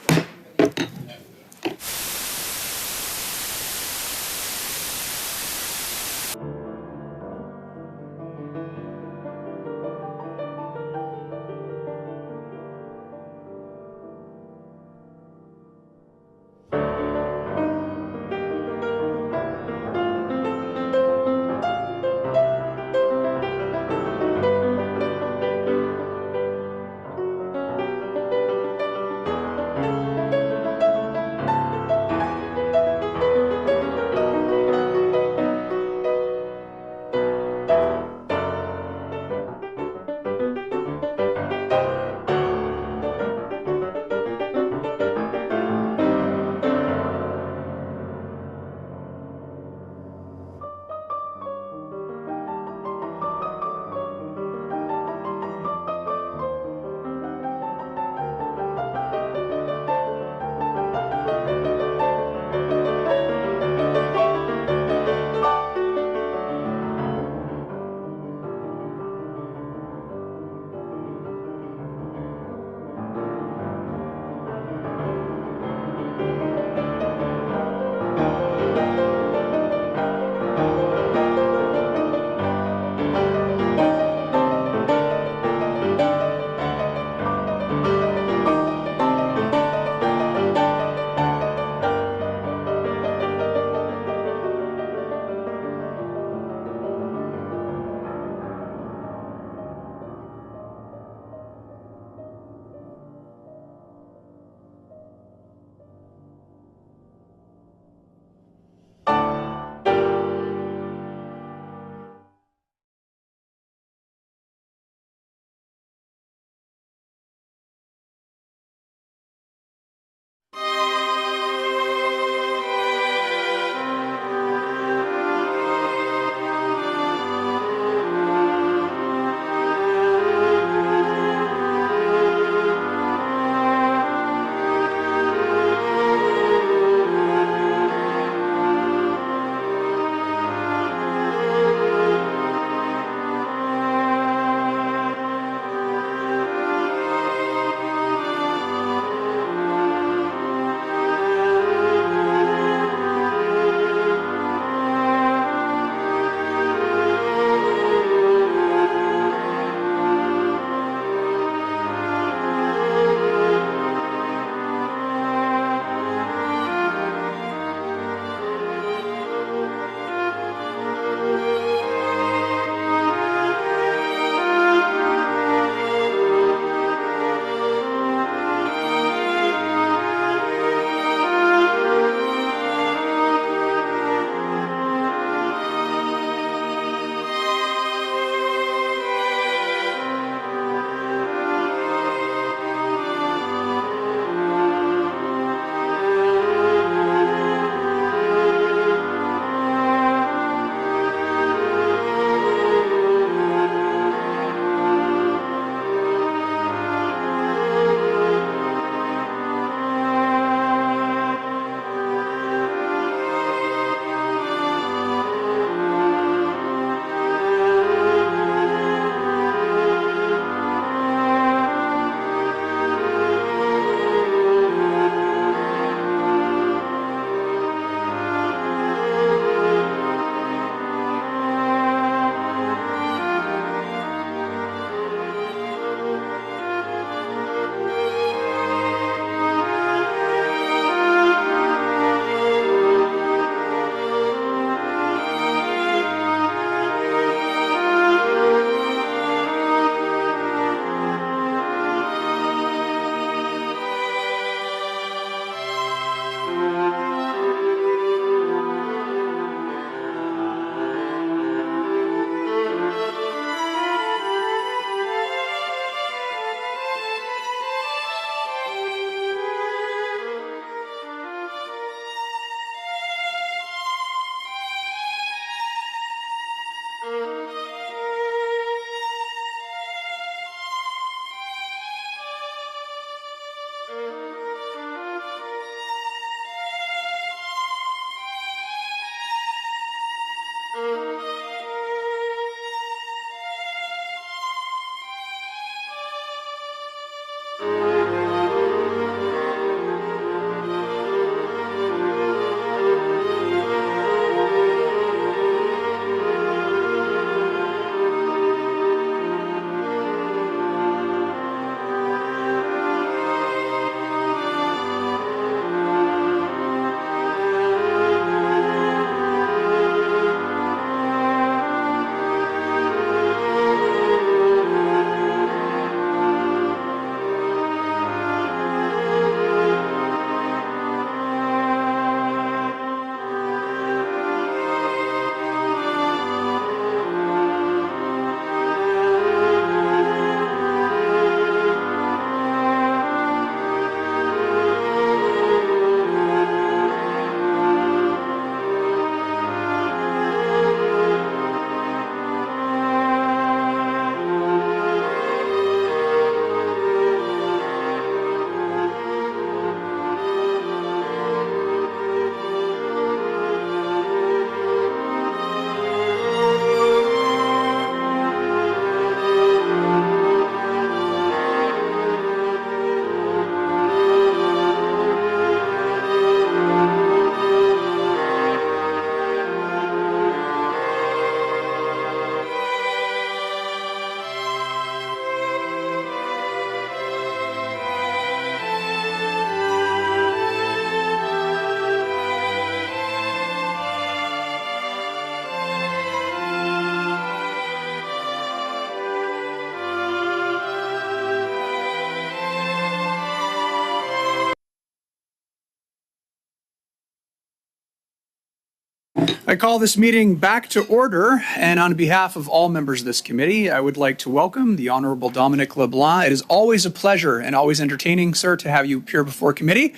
I call this meeting back to order, and on behalf of all members of this committee, I would like to welcome the Honorable Dominic LeBlanc. It is always a pleasure and always entertaining, sir, to have you appear before committee.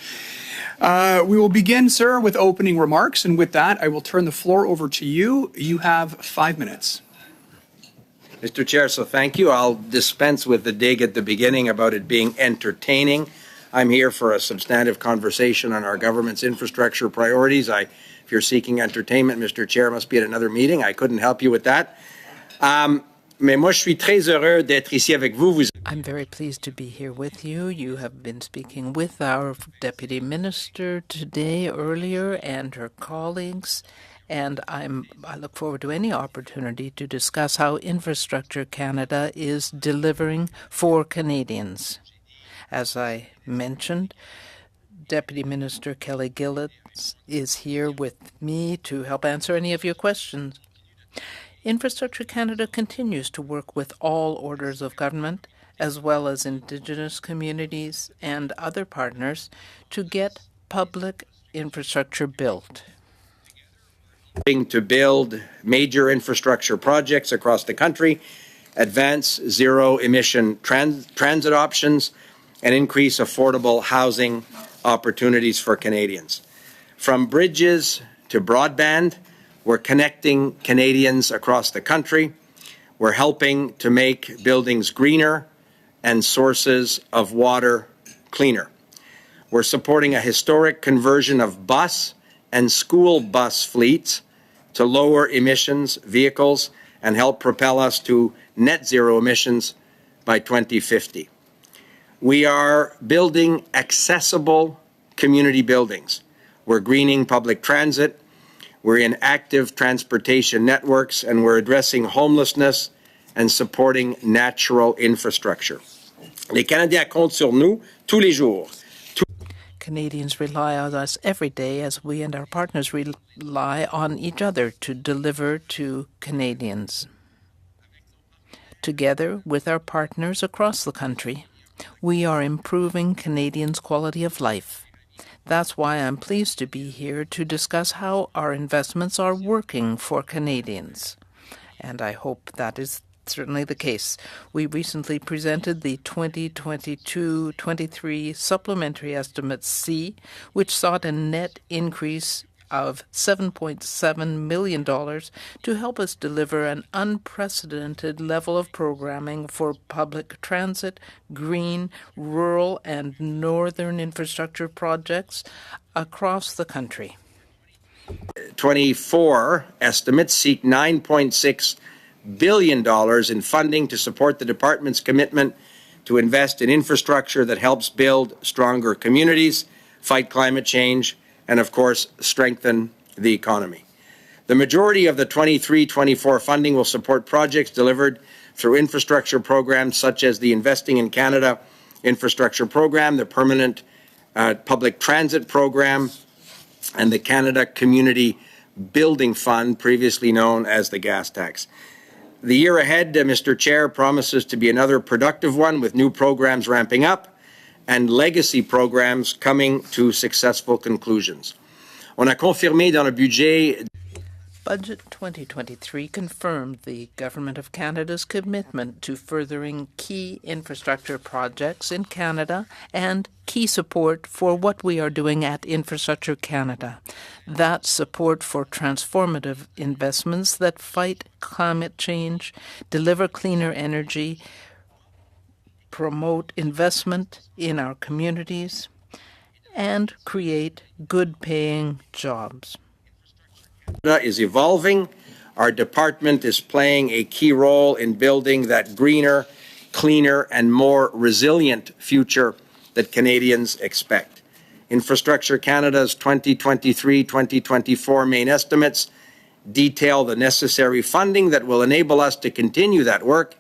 We will begin, sir, with opening remarks, and with that, I will turn the floor over to you. You have 5 minutes. Mr. Chair, so thank you. I'll dispense with the dig at the beginning about it being entertaining. I'm here for a substantive conversation on our government's infrastructure priorities. If you're seeking entertainment, Mr. Chair, must be at another meeting. I couldn't help you with that. Mais moi, je suis très heureux d'être ici avec vous. I'm very pleased to be here with you. You have been speaking with our Deputy Minister today earlier and her colleagues, and I look forward to any opportunity to discuss how Infrastructure Canada is delivering for Canadians. As I mentioned, Deputy Minister Kelly Gillett is here with me to help answer any of your questions. Infrastructure Canada continues to work with all orders of government, as well as Indigenous communities and other partners, to get public infrastructure built. To build major infrastructure projects across the country, advance zero-emission transit options, and increase affordable housing opportunities for Canadians. From bridges to broadband, we're connecting Canadians across the country. We're helping to make buildings greener and sources of water cleaner. We're supporting a historic conversion of bus and school bus fleets to lower emissions vehicles and help propel us to net zero emissions by 2050. We are building accessible community buildings. We're greening public transit. We're in active transportation networks, and we're addressing homelessness and supporting natural infrastructure. Les Canadiens comptent sur nous tous les jours. Canadians rely on us every day, as we and our partners rely on each other to deliver to Canadians. Together with our partners across the country, we are improving Canadians' quality of life. That's why I'm pleased to be here to discuss how our investments are working for Canadians. And I hope that is certainly the case. We recently presented the 2022-23 Supplementary Estimate C, which sought a net increase of $7.7 million to help us deliver an unprecedented level of programming for public transit, green, rural, and northern infrastructure projects across the country. 24 estimates seek $9.6 billion in funding to support the department's commitment to invest in infrastructure that helps build stronger communities, fight climate change, and of course, strengthen the economy. The majority of the 23-24 funding will support projects delivered through infrastructure programs such as the Investing in Canada Infrastructure Program, the Permanent Public Transit Program, and the Canada Community Building Fund, previously known as the gas tax. The year ahead, Mr. Chair, promises to be another productive one with new programs ramping up and legacy programs coming to successful conclusions. On a confirmé dans le budget Budget 2023 confirmed the Government of Canada's commitment to furthering key infrastructure projects in Canada and key support for what we are doing at Infrastructure Canada. That's support for transformative investments that fight climate change, deliver cleaner energy, promote investment in our communities, and create good-paying jobs. Is evolving. Our department is playing a key role in building that greener, cleaner, and more resilient future that Canadians expect. Infrastructure Canada's 2023-2024 main estimates detail the necessary funding that will enable us to continue that work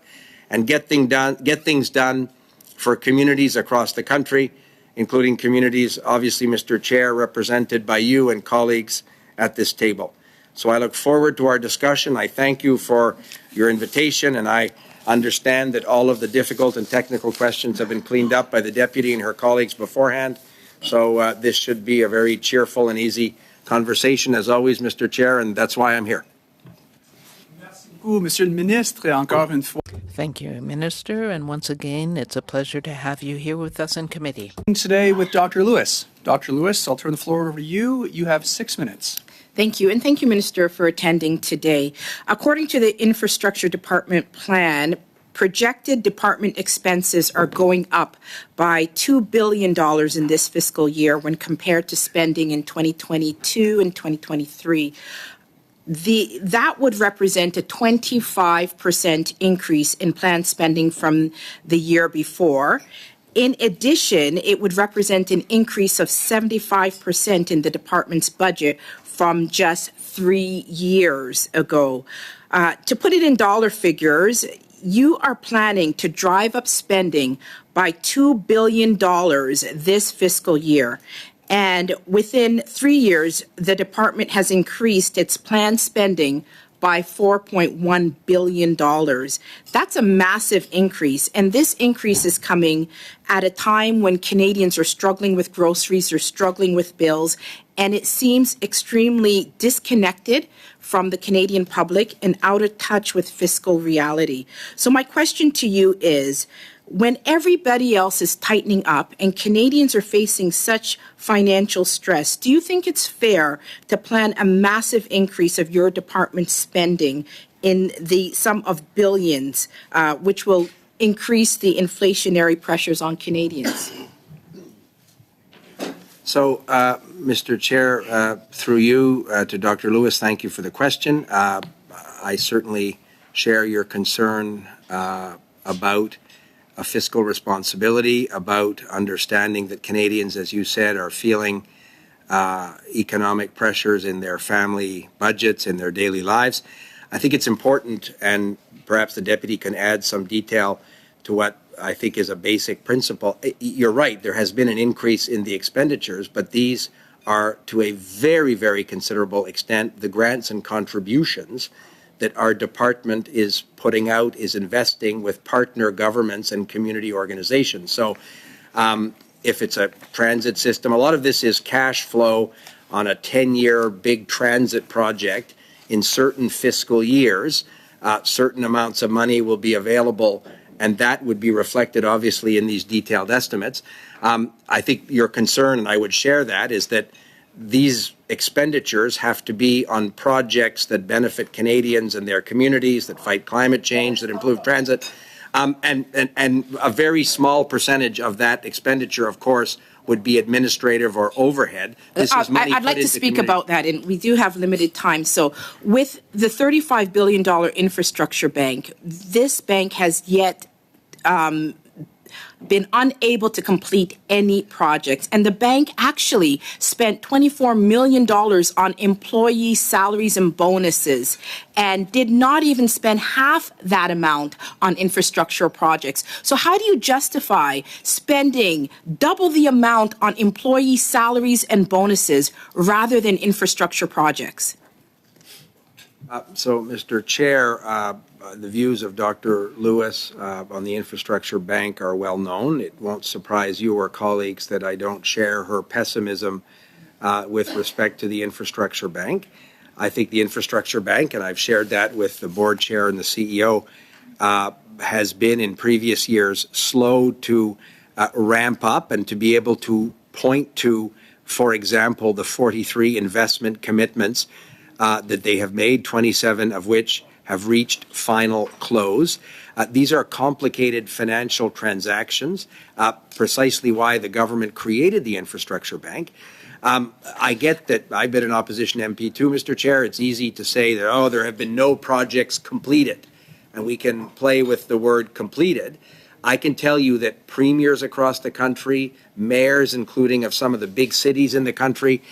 and get things done for communities across the country, including communities, obviously, Mr. Chair, represented by you and colleagues at this table. So I look forward to our discussion. I thank you for your invitation, and I understand that all of the difficult and technical questions have been cleaned up by the Deputy and her colleagues beforehand. So this should be a very cheerful and easy conversation, as always, Mr. Chair, and that's why I'm here. Merci beaucoup, Monsieur le Ministre, encore une fois. Thank you, Minister, and once again, it's a pleasure to have you here with us in committee. Today with Dr. Lewis. Dr. Lewis, I'll turn the floor over to you. You have 6 minutes. Thank you, and thank you, Minister, for attending today. According to the Infrastructure Department plan, projected department expenses are going up by $2 billion in this fiscal year when compared to spending in 2022 and 2023. That would represent a 25% increase in planned spending from the year before. In addition, it would represent an increase of 75% in the department's budget from just 3 years ago. To put it in dollar figures, you are planning to drive up spending by $2 billion this fiscal year. And within 3 years, the department has increased its planned spending by $4.1 billion. That's a massive increase. And this increase is coming at a time when Canadians are struggling with groceries, they're struggling with bills, and it seems extremely disconnected from the Canadian public and out of touch with fiscal reality. So my question to you is, when everybody else is tightening up and Canadians are facing such financial stress, do you think it's fair to plan a massive increase of your department's spending in the sum of billions, which will increase the inflationary pressures on Canadians? So, Mr. Chair, through you to Dr. Lewis, thank you for the question. I certainly share your concern about a fiscal responsibility, about understanding that Canadians, as you said, are feeling economic pressures in their family budgets, in their daily lives. I think it's important, and perhaps the Deputy can add some detail to what I think is a basic principle. You're right, there has been an increase in the expenditures, but these are to a very, very considerable extent the grants and contributions that our department is putting out, is investing with partner governments and community organizations. So if it's a transit system, a lot of this is cash flow on a 10-year big transit project in certain fiscal years. Certain amounts of money will be available, and that would be reflected, obviously, in these detailed estimates. I think your concern, and I would share that, is that these expenditures have to be on projects that benefit Canadians and their communities, that fight climate change, that improve transit. And a very small percentage of that expenditure, of course, would be administrative or overhead. This is money I'd like put to into speak community. about that, and we do have limited time. So with the $35 billion infrastructure bank, this bank has yet been unable to complete any projects. And the bank actually spent $24 million on employee salaries and bonuses and did not even spend half that amount on infrastructure projects. So how do you justify spending double the amount on employee salaries and bonuses rather than infrastructure projects? So, Mr. Chair, the views of Dr. Lewis on the infrastructure bank are well known. It won't surprise you or colleagues that I don't share her pessimism with respect to the infrastructure bank. I think the infrastructure bank, and I've shared that with the board chair and the CEO, has been in previous years slow to ramp up and to be able to point to, for example, the 43 investment commitments that they have made, 27 of which have reached final close. These are complicated financial transactions, precisely why the government created the infrastructure bank. I get that I've been an opposition MP too, Mr. Chair. It's easy to say that, oh, there have been no projects completed, and we can play with the word completed. I can tell you that premiers across the country, mayors, including of some of the big cities in the country,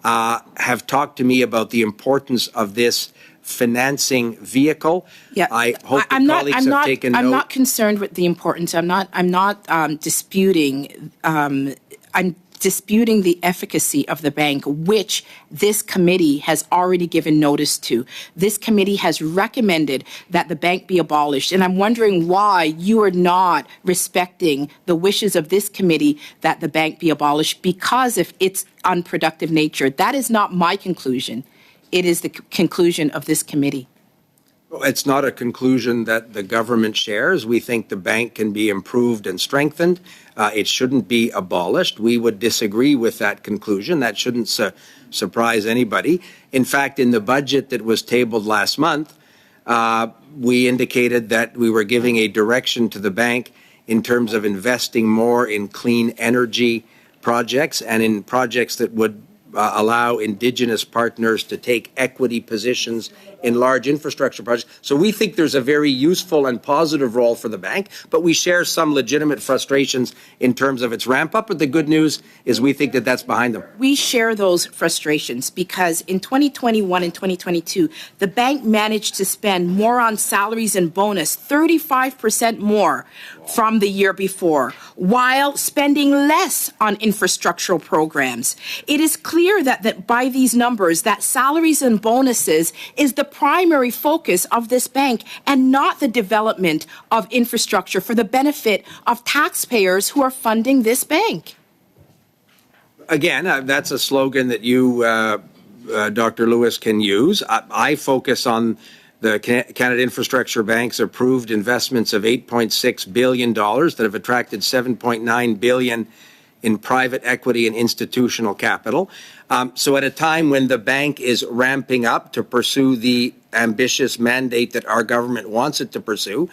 have talked to me about the importance of this financing vehicle. Yeah, I hope colleagues have taken note. I'm not concerned with the importance. I'm not disputing. I'm disputing the efficacy of the bank, which this committee has already given notice to. This committee has recommended that the bank be abolished, and I'm wondering why you are not respecting the wishes of this committee that the bank be abolished because of its unproductive nature. That is not my conclusion. It is the conclusion of this committee. It's not a conclusion that the government shares. We think the bank can be improved and strengthened. It shouldn't be abolished. We would disagree with that conclusion. That shouldn't surprise anybody. In fact, in the budget that was tabled last month, we indicated that we were giving a direction to the bank in terms of investing more in clean energy projects and in projects that would allow Indigenous partners to take equity positions in large infrastructure projects. So we think there's a very useful and positive role for the bank, but we share some legitimate frustrations in terms of its ramp up. But the good news is we think that that's behind them. We share those frustrations because in 2021 and 2022, the bank managed to spend more on salaries and bonus, 35% more from the year before, while spending less on infrastructural programs. It is clear that by these numbers, that salaries and bonuses is the primary focus of this bank and not the development of infrastructure for the benefit of taxpayers who are funding this bank. Again, that's a slogan that you, Dr. Lewis, can use. I focus on the Canada Infrastructure Bank's approved investments of $8.6 billion that have attracted $7.9 billion in private equity and institutional capital. So at a time when the bank is ramping up to pursue the ambitious mandate that our government wants it to pursue,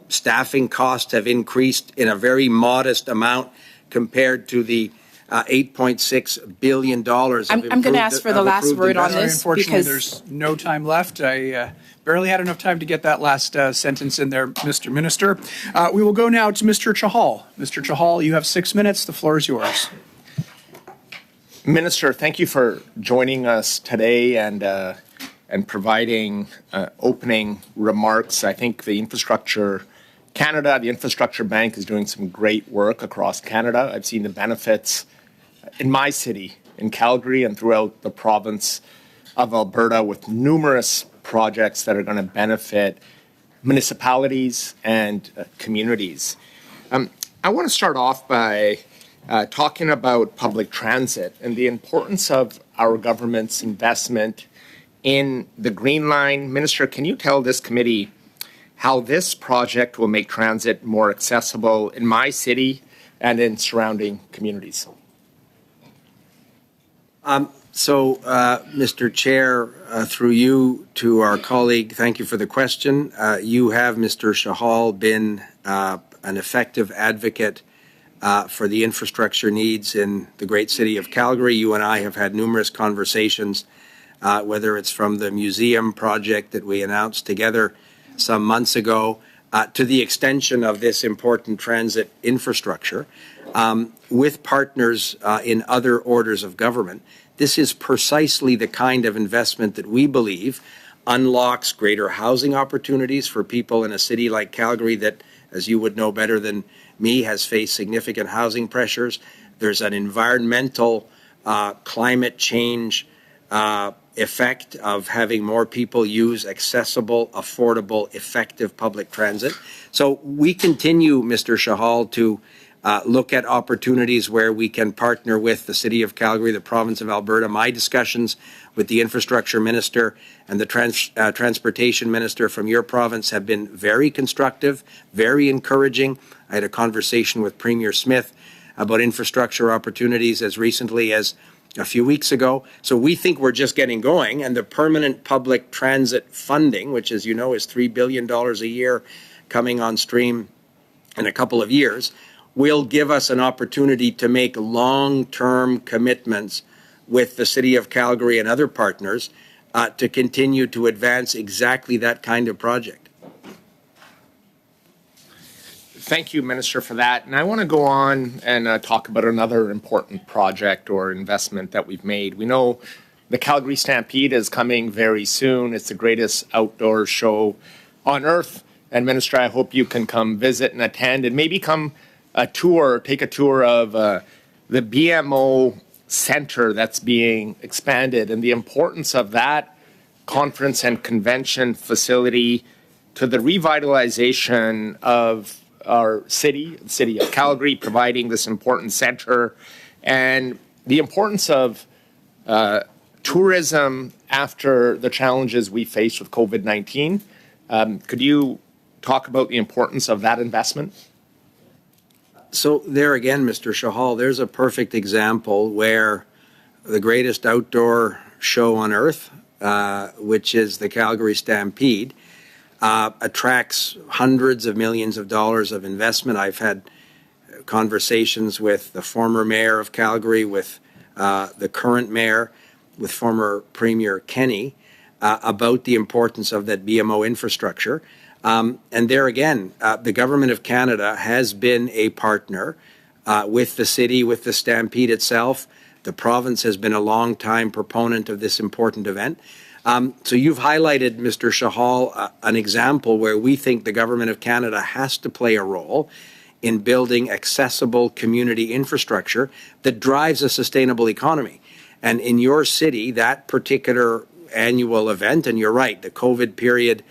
staffing costs have increased in a very modest amount compared to the $8.6 billion. I'm going to ask for the last word on this. Unfortunately, there's no time left. I barely had enough time to get that last sentence in there, Mr. Minister. We will go now to Mr. Chahal. Mr. Chahal, you have 6 minutes. The floor is yours. Minister, thank you for joining us today and providing opening remarks. I think the Infrastructure Canada, the Infrastructure Bank, is doing some great work across Canada. I've seen the benefits in my city, in Calgary, and throughout the province of Alberta with numerous projects that are going to benefit municipalities and communities. I want to start off by talking about public transit and the importance of our government's investment in the Green Line. Minister, can you tell this committee how this project will make transit more accessible in my city and in surrounding communities? Mr. Chair, through you to our colleague, thank you for the question. You have, Mr. Shahal, been an effective advocate for the infrastructure needs in the great city of Calgary. You and I have had numerous conversations, whether it's from the museum project that we announced together some months ago, to the extension of this important transit infrastructure, with partners in other orders of government. This is precisely the kind of investment that we believe unlocks greater housing opportunities for people in a city like Calgary that, as you would know better than me, has faced significant housing pressures. There's an environmental climate change effect of having more people use accessible, affordable, effective public transit. So we continue, Mr. Shahal, to look at opportunities where we can partner with the City of Calgary, the Province of Alberta. My discussions with the Infrastructure Minister and the Transportation Minister from your province have been very constructive, very encouraging. I had a conversation with Premier Smith about infrastructure opportunities as recently as a few weeks ago. So we think we're just getting going, and the permanent public transit funding, which, as you know, is $3 billion a year coming on stream in a couple of years, will give us an opportunity to make long-term commitments with the City of Calgary and other partners to continue to advance exactly that kind of project. Thank you, Minister, for that. And I want to go on and talk about another important project or investment that we've made. We know the Calgary Stampede is coming very soon. It's the greatest outdoor show on earth. And Minister, I hope you can come visit and attend and maybe come take a tour of the BMO Center that's being expanded and the importance of that conference and convention facility to the revitalization of our city, the city of Calgary, providing this important center, and the importance of tourism after the challenges we faced with COVID-19. Could you talk about the importance of that investment? So there again, Mr. Shahal, there's a perfect example where the greatest outdoor show on earth, which is the Calgary Stampede, attracts hundreds of millions of dollars of investment. I've had conversations with the former mayor of Calgary, with the current mayor, with former Premier Kenny, about the importance of that BMO infrastructure. And there again, the Government of Canada has been a partner with the city, with the Stampede itself. The province has been a long-time proponent of this important event. So you've highlighted, Mr. Shahal, an example where we think the Government of Canada has to play a role in building accessible community infrastructure that drives a sustainable economy. And in your city, that particular annual event, and you're right, the COVID period,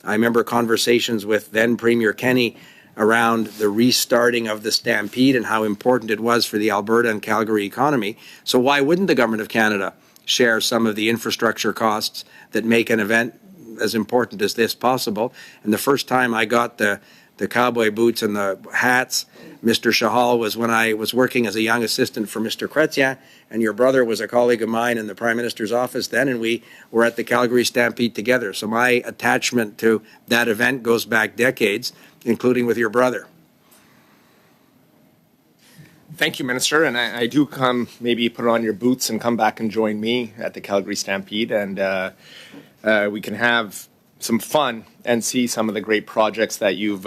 I remember conversations with then Premier Kenny around the restarting of the Stampede and how important it was for the Alberta and Calgary economy. So why wouldn't the Government of Canada share some of the infrastructure costs that make an event as important as this possible? And the first time I got the cowboy boots and the hats, Mr. Shahal, was when I was working as a young assistant for Mr. Chrétien, and your brother was a colleague of mine in the Prime Minister's office then, and we were at the Calgary Stampede together. So my attachment to that event goes back decades, including with your brother. Thank you, Minister. And I do come, maybe put on your boots and come back and join me at the Calgary Stampede, and we can have some fun and see some of the great projects that you've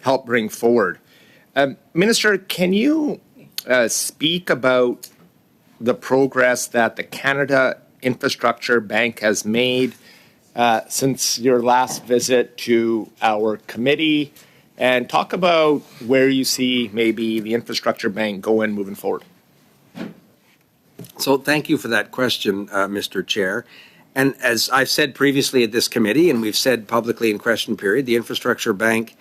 helped bring forward. Minister, can you speak about the progress that the Canada Infrastructure Bank has made since your last visit to our committee, and talk about where you see maybe the Infrastructure Bank going moving forward? So thank you for that question, Mr. Chair. And as I've said previously at this committee, and we've said publicly in question period, the Infrastructure Bank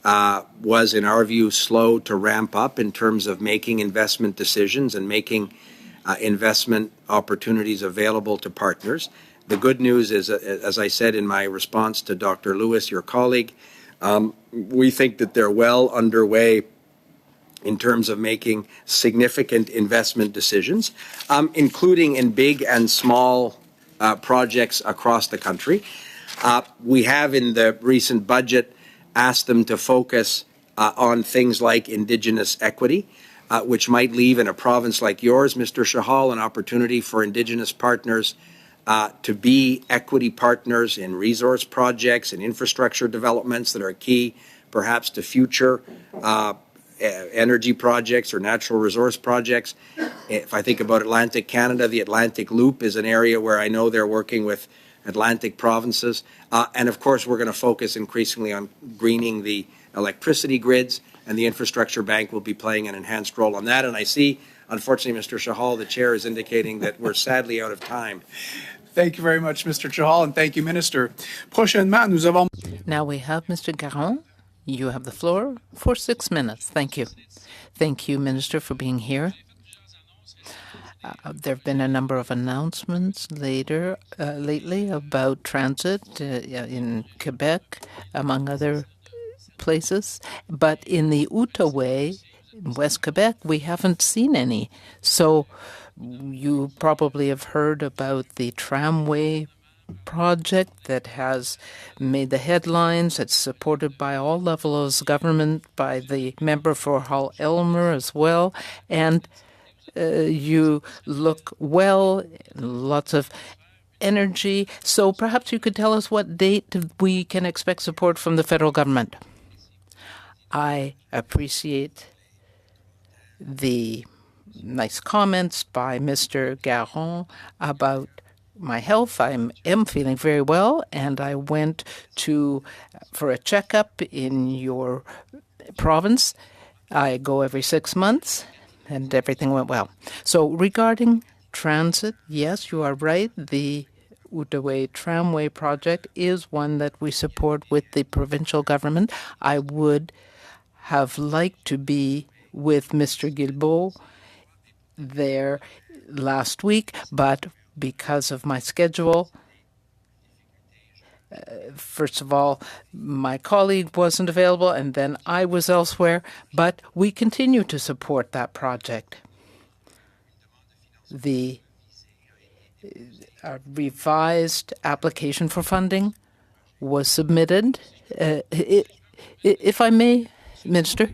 was, in our view, slow to ramp up in terms of making investment decisions and making investment opportunities available to partners. The good news is, as I said in my response to Dr. Lewis, your colleague, we think that they're well underway in terms of making significant investment decisions, including in big and small projects across the country. We have in the recent budget asked them to focus on things like Indigenous equity, which might leave in a province like yours, Mr. Shahal, an opportunity for Indigenous partners to be equity partners in resource projects and infrastructure developments that are key perhaps to future energy projects or natural resource projects. If I think about Atlantic Canada, the Atlantic Loop is an area where I know they're working with Atlantic provinces. And of course, we're going to focus increasingly on greening the electricity grids, and the Infrastructure Bank will be playing an enhanced role on that. And I see, unfortunately, Mr. Shahal, the chair is indicating that we're sadly out of time. Thank you very much, Mr. Chahal, and thank you, Minister. Prochainement, nous avons... Now we have Mr. Garon. You have the floor for 6 minutes. Thank you. Thank you, Minister, for being here. There have been a number of announcements lately about transit in Quebec, among other places. But in the Outaouais, in West Quebec, we haven't seen any. So you probably have heard about the tramway project that has made the headlines. It's supported by all levels of government, by the member for Hull Elmer as well. And you look well, lots of energy. So perhaps you could tell us what date we can expect support from the federal government. I appreciate the nice comments by Mr. Garon about my health. I am feeling very well, and I went for a checkup in your province. I go every 6 months, and everything went well. So regarding transit, yes, you are right. The Outaouais Tramway project is one that we support with the provincial government. I would have liked to be with Mr. Guilbeault there last week, but because of my schedule, first of all, my colleague wasn't available, and then I was elsewhere, but we continue to support that project. The revised application for funding was submitted. If I may, Minister,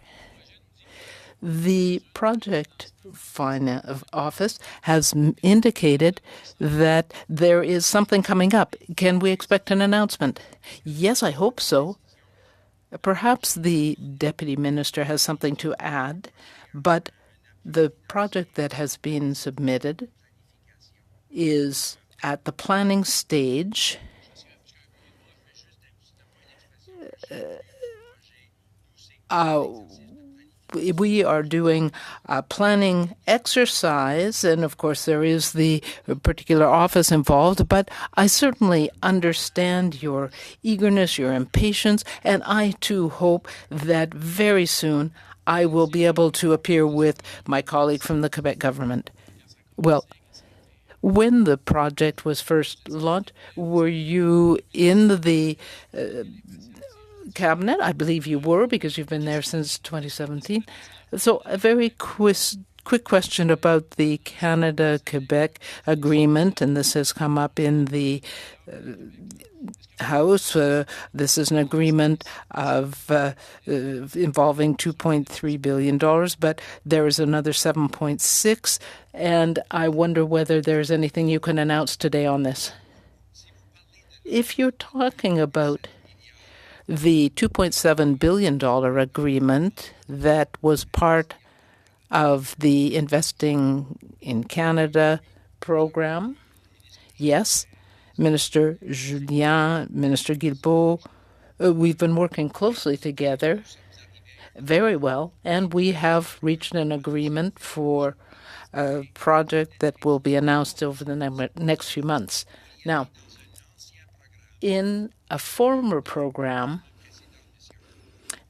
the project finance office has indicated that there is something coming up. Can we expect an announcement? Yes, I hope so. Perhaps the deputy minister has something to add, but the project that has been submitted is at the planning stage. We are doing a planning exercise, and of course there is the particular office involved, but I certainly understand your eagerness, your impatience, and I too hope that very soon I will be able to appear with my colleague from the Quebec government. Well, when the project was first launched, were you in the cabinet? I believe you were, because you've been there since 2017. So a very quick question about the Canada-Quebec agreement, and this has come up in the House. This is an agreement of involving $2.3 billion, but there is another 7.6, and I wonder whether there's anything you can announce today on this. If you're talking about the $2.7 billion agreement that was part of the Investing in Canada program, yes, Minister Julien, Minister Guilbeault, we've been working closely together very well, and we have reached an agreement for a project that will be announced over the next few months. Now, in a former program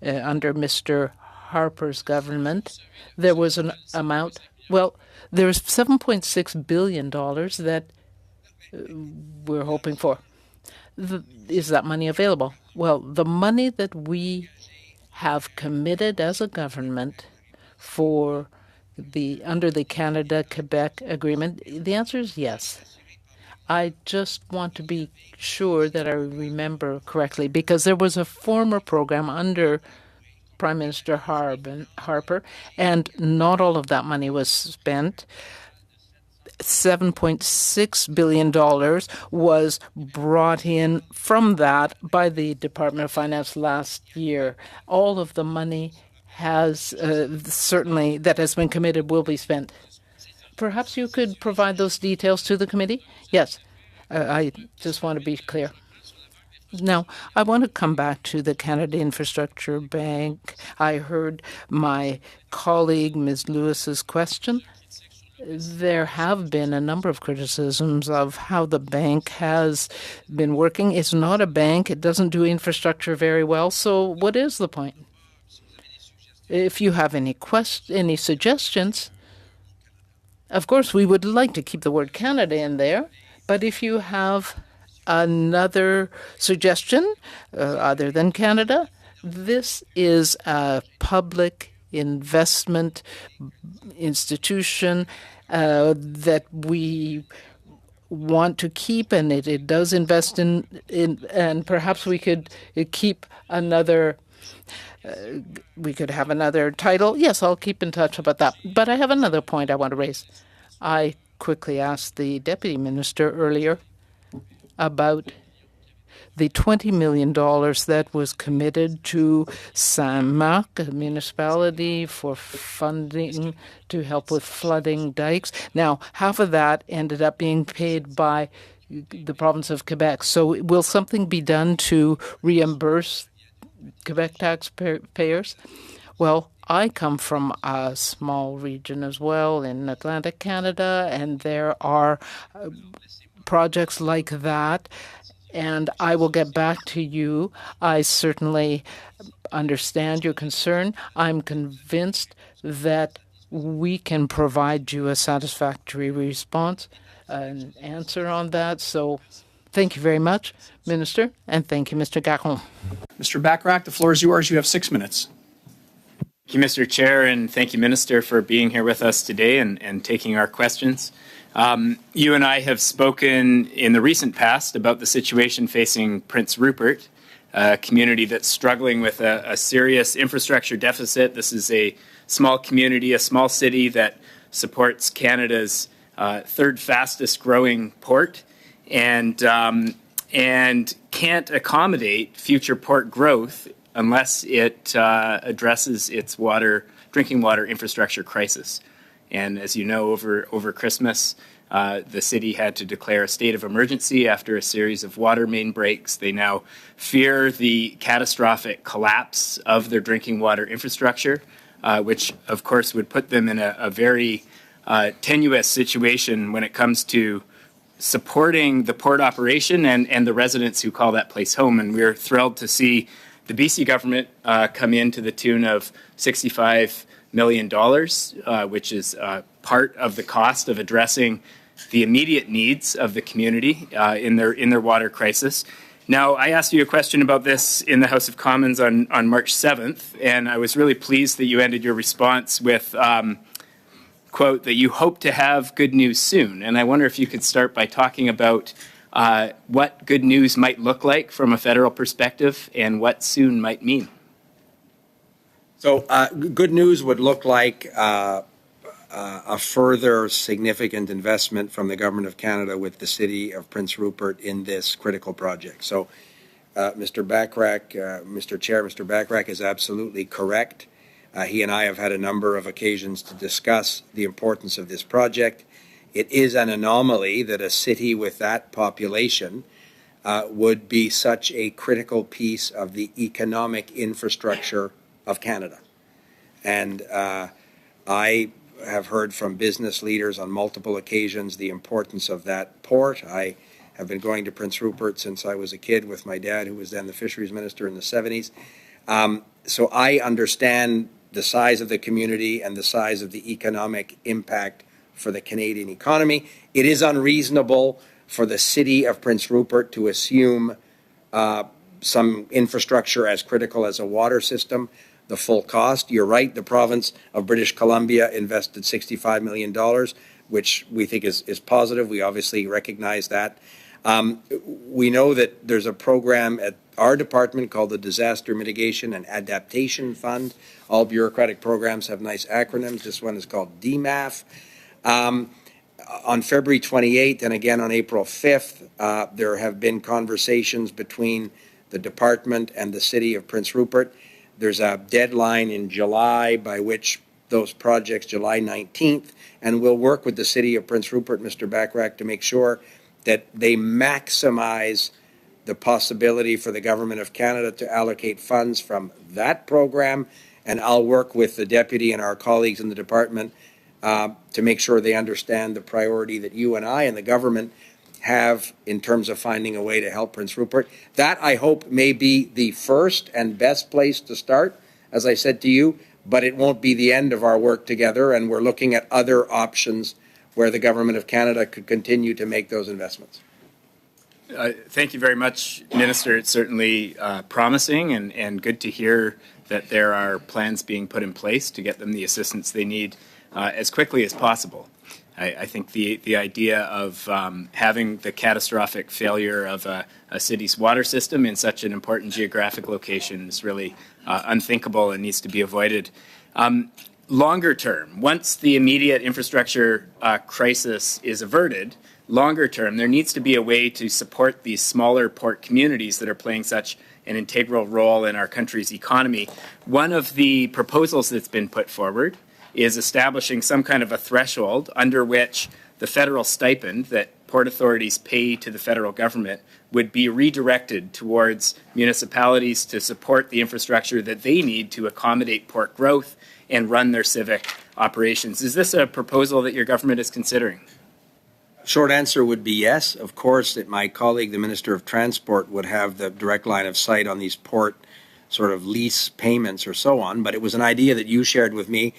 under Mr. Harper's government, there was an amount, well, there's $7.6 billion that we're hoping for. Is that money available? Well, the money that we have committed as a government for under the Canada-Quebec agreement? The answer is yes. I just want to be sure that I remember correctly, because there was a former program under Prime Minister Harper, and not all of that money was spent. $7.6 billion was brought in from that by the Department of Finance last year. All of the money has certainly that has been committed will be spent. Perhaps you could provide those details to the committee? Yes. I just want to be clear. Now, I want to come back to the Canada Infrastructure Bank. I heard my colleague, Ms. Lewis's question. There have been a number of criticisms of how the bank has been working. It's not a bank. It doesn't do infrastructure very well. So what is the point? If you have any suggestions, of course, we would like to keep the word Canada in there. But if you have another suggestion other than Canada, this is a public investment institution that we want to keep, and it does invest in and perhaps we could keep another we could have another title. Yes, I'll keep in touch about that. But I have another point I want to raise. I quickly asked the Deputy Minister earlier about the $20 million that was committed to Saint-Marc, a municipality, for funding to help with flooding dikes. Now, half of that ended up being paid by the province of Quebec. So will something be done to reimburse Quebec taxpayers? Well, I come from a small region as well in Atlantic Canada, and there are projects like that. And I will get back to you. I certainly understand your concern. I'm convinced that we can provide you a satisfactory response, an answer on that. So thank you very much, Minister, and thank you, Mr. Garon. Mr. Bachrach, the floor is yours. You have 6 minutes. Thank you, Mr. Chair, and thank you, Minister, for being here with us today and taking our questions. You and I have spoken in the recent past about the situation facing Prince Rupert, a community that's struggling with a serious infrastructure deficit. This is a small community, a small city that supports Canada's third fastest growing port and can't accommodate future port growth unless it addresses its drinking water infrastructure crisis. And as you know, over Christmas, the city had to declare a state of emergency after a series of water main breaks. They now fear the catastrophic collapse of their drinking water infrastructure, which, of course, would put them in a very tenuous situation when it comes to supporting the port operation and the residents who call that place home. And we're thrilled to see the BC government come in to the tune of $65 million, which is part of the cost of addressing the immediate needs of the community in their water crisis. Now, I asked you a question about this in the House of Commons on March 7th, and I was really pleased that you ended your response with, quote, that you hope to have good news soon. And I wonder if you could start by talking about what good news might look like from a federal perspective and what soon might mean. So good news would look like a further significant investment from the Government of Canada with the City of Prince Rupert in this critical project. So Mr. Bachrach, Mr. Chair, Mr. Bachrach is absolutely correct. He and I have had a number of occasions to discuss the importance of this project. It is an anomaly that a city with that population would be such a critical piece of the economic infrastructure of Canada. And I have heard from business leaders on multiple occasions the importance of that port. I have been going to Prince Rupert since I was a kid with my dad, who was then the fisheries minister in the 70s. So I understand the size of the community and the size of the economic impact for the Canadian economy. It is unreasonable for the City of Prince Rupert to assume some infrastructure as critical as a water system. the full cost. You're right, the province of British Columbia invested $65 million, which we think is positive. We obviously recognize that. We know that there's a program at our department called the Disaster Mitigation and Adaptation Fund. All bureaucratic programs have nice acronyms. This one is called DMAF. On February 28th and again on April 5th, there have been conversations between the department and the City of Prince Rupert. There's a deadline in July by which those projects, July 19th, and we'll work with the City of Prince Rupert, Mr. Bachrach, to make sure that they maximize the possibility for the Government of Canada to allocate funds from that program, and I'll work with the Deputy and our colleagues in the department to make sure they understand the priority that you and I and the government have in terms of finding a way to help Prince Rupert. That, I hope, may be the first and best place to start, as I said to you, but it won't be the end of our work together, and we're looking at other options where the Government of Canada could continue to make those investments. Thank you very much, Minister. It's certainly promising and good to hear that there are plans being put in place to get them the assistance they need as quickly as possible. I think the idea of having the catastrophic failure of a city's water system in such an important geographic location is really unthinkable and needs to be avoided. Longer term, once the immediate infrastructure crisis is averted, longer term, there needs to be a way to support these smaller port communities that are playing such an integral role in our country's economy. One of the proposals that's been put forward is establishing some kind of a threshold under which the federal stipend that port authorities pay to the federal government would be redirected towards municipalities to support the infrastructure that they need to accommodate port growth and run their civic operations. Is this a proposal that your government is considering? Short answer would be yes. Of course, that my colleague, the Minister of Transport, would have the direct line of sight on these port sort of lease payments or so on, but it was an idea that you shared with me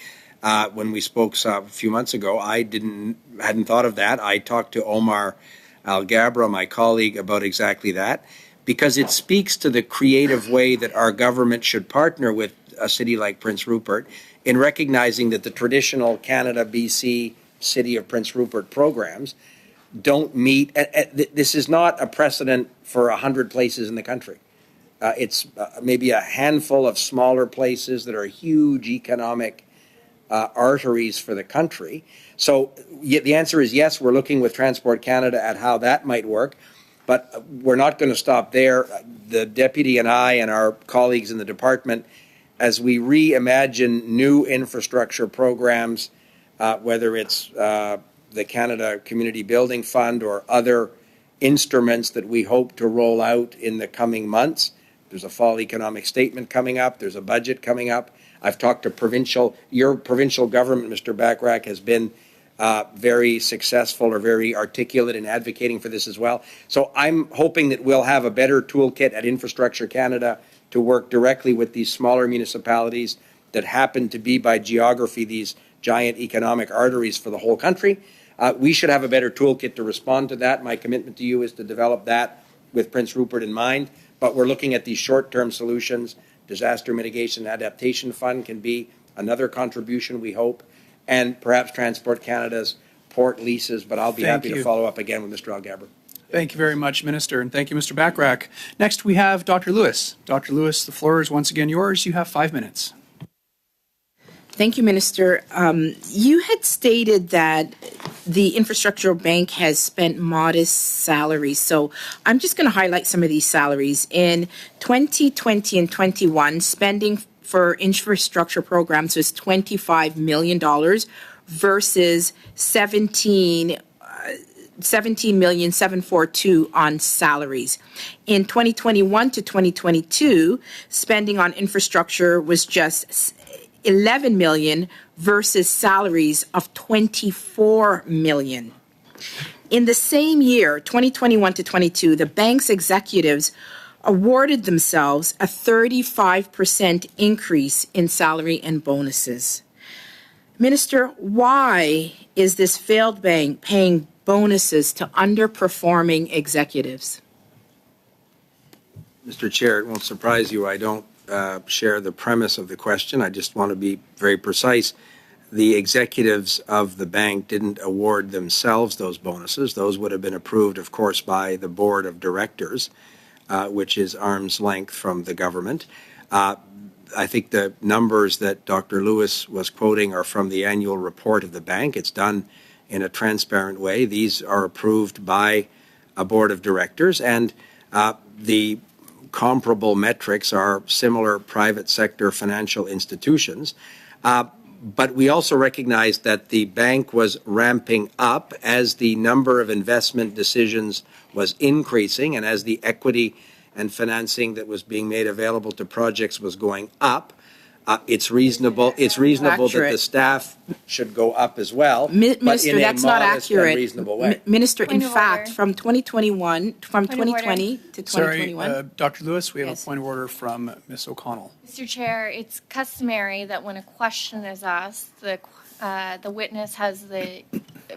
when we spoke a few months ago. I hadn't thought of that. I talked to Omar Alghabra, my colleague, about exactly that, because it speaks to the creative way that our government should partner with a city like Prince Rupert in recognizing that the traditional Canada, BC, City of Prince Rupert programs don't meet. This is not a precedent for 100 places in the country. It's maybe a handful of smaller places that are huge economic arteries for the country. So the answer is yes, we're looking with Transport Canada at how that might work, but we're not going to stop there. The Deputy and I and our colleagues in the department, as we reimagine new infrastructure programs, whether it's the Canada Community Building Fund or other instruments that we hope to roll out in the coming months. There's a fall economic statement coming up. There's a budget coming up. I've talked to your provincial government, Mr. Bachrach, has been very successful or very articulate in advocating for this as well. So I'm hoping that we'll have a better toolkit at Infrastructure Canada to work directly with these smaller municipalities that happen to be, by geography, these giant economic arteries for the whole country. We should have a better toolkit to respond to that. My commitment to you is to develop that with Prince Rupert in mind, but we're looking at these short-term solutions. Disaster Mitigation and Adaptation Fund can be another contribution, we hope, and perhaps Transport Canada's port leases, but I'll be happy to follow up again with Mr. Alghabra. Thank you very much, Minister, and thank you, Mr. Bachrach. Next, we have Dr. Lewis. Dr. Lewis, the floor is once again yours. You have 5 minutes. Thank you, Minister. You had stated that the Infrastructural Bank has spent modest salaries, so I'm just going to highlight some of these salaries. In 2020 and 21, spending for infrastructure programs was $25 million versus $17,742,000 on salaries. In 2021 to 2022, spending on infrastructure was just $11 million versus salaries of $24 million. In the same year, 2021 to 22, the bank's executives awarded themselves a 35% increase in salary and bonuses. Minister, why is this failed bank paying bonuses to underperforming executives? Mr. Chair, it won't surprise you, I don't share the premise of the question. I just want to be very precise. The executives of the bank didn't award themselves those bonuses. Those would have been approved, of course, by the board of directors, which is arm's length from the government. I think the numbers that Dr. Lewis was quoting are from the annual report of the bank. It's done in a transparent way. These are approved by a board of directors, and the comparable metrics are similar private sector financial institutions. But we also recognize that the bank was ramping up as the number of investment decisions was increasing and as the equity and financing that was being made available to projects was going up. It's reasonable that the staff should go up as well, but in a modest and reasonable way. Minister, in fact, from 2020 to 2021. Sorry, Dr. Lewis, we have a point of order from Ms. O'Connell. Mr. Chair, it's customary that when a question is asked, the witness has the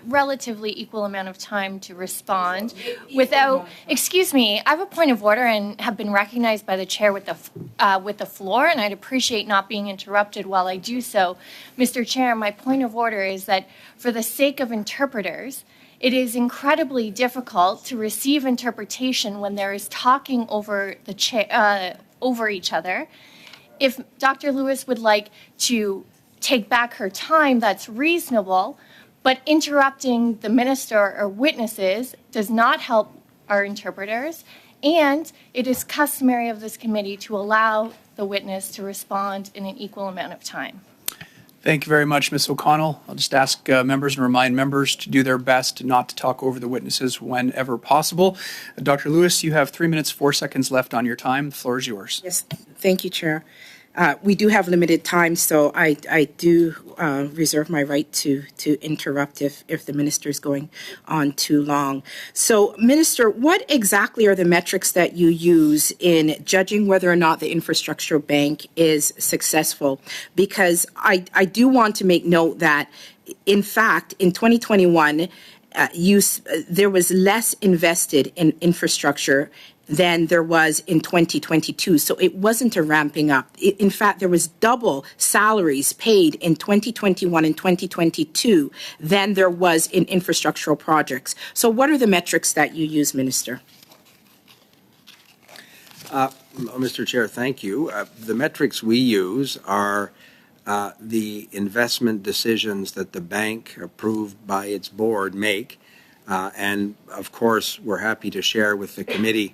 relatively equal amount of time to respond without, excuse me, I have a point of order and have been recognized by the chair with the floor, and I'd appreciate not being interrupted while I do so. Mr. Chair, my point of order is that for the sake of interpreters, it is incredibly difficult to receive interpretation when there is talking over over each other. If Dr. Lewis would like to take back her time, that's reasonable, but interrupting the minister or witnesses does not help our interpreters, and it is customary of this committee to allow the witness to respond in an equal amount of time. Thank you very much, Ms. O'Connell. I'll just ask members and remind members to do their best not to talk over the witnesses whenever possible. Dr. Lewis, you have 3 minutes, 4 seconds left on your time. The floor is yours. Yes, thank you, Chair. We do have limited time, so I do reserve my right to interrupt if the minister is going on too long. So, Minister, what exactly are the metrics that you use in judging whether or not the infrastructure bank is successful? Because I do want to make note that, in fact, in 2021, there was less invested in infrastructure than there was in 2022. So it wasn't a ramping up. In fact, there was double salaries paid in 2021 and 2022 than there was in infrastructural projects. So what are the metrics that you use, Minister? Mr. Chair, thank you. The metrics we use are the investment decisions that the bank, approved by its board, make. And, of course, we're happy to share with the committee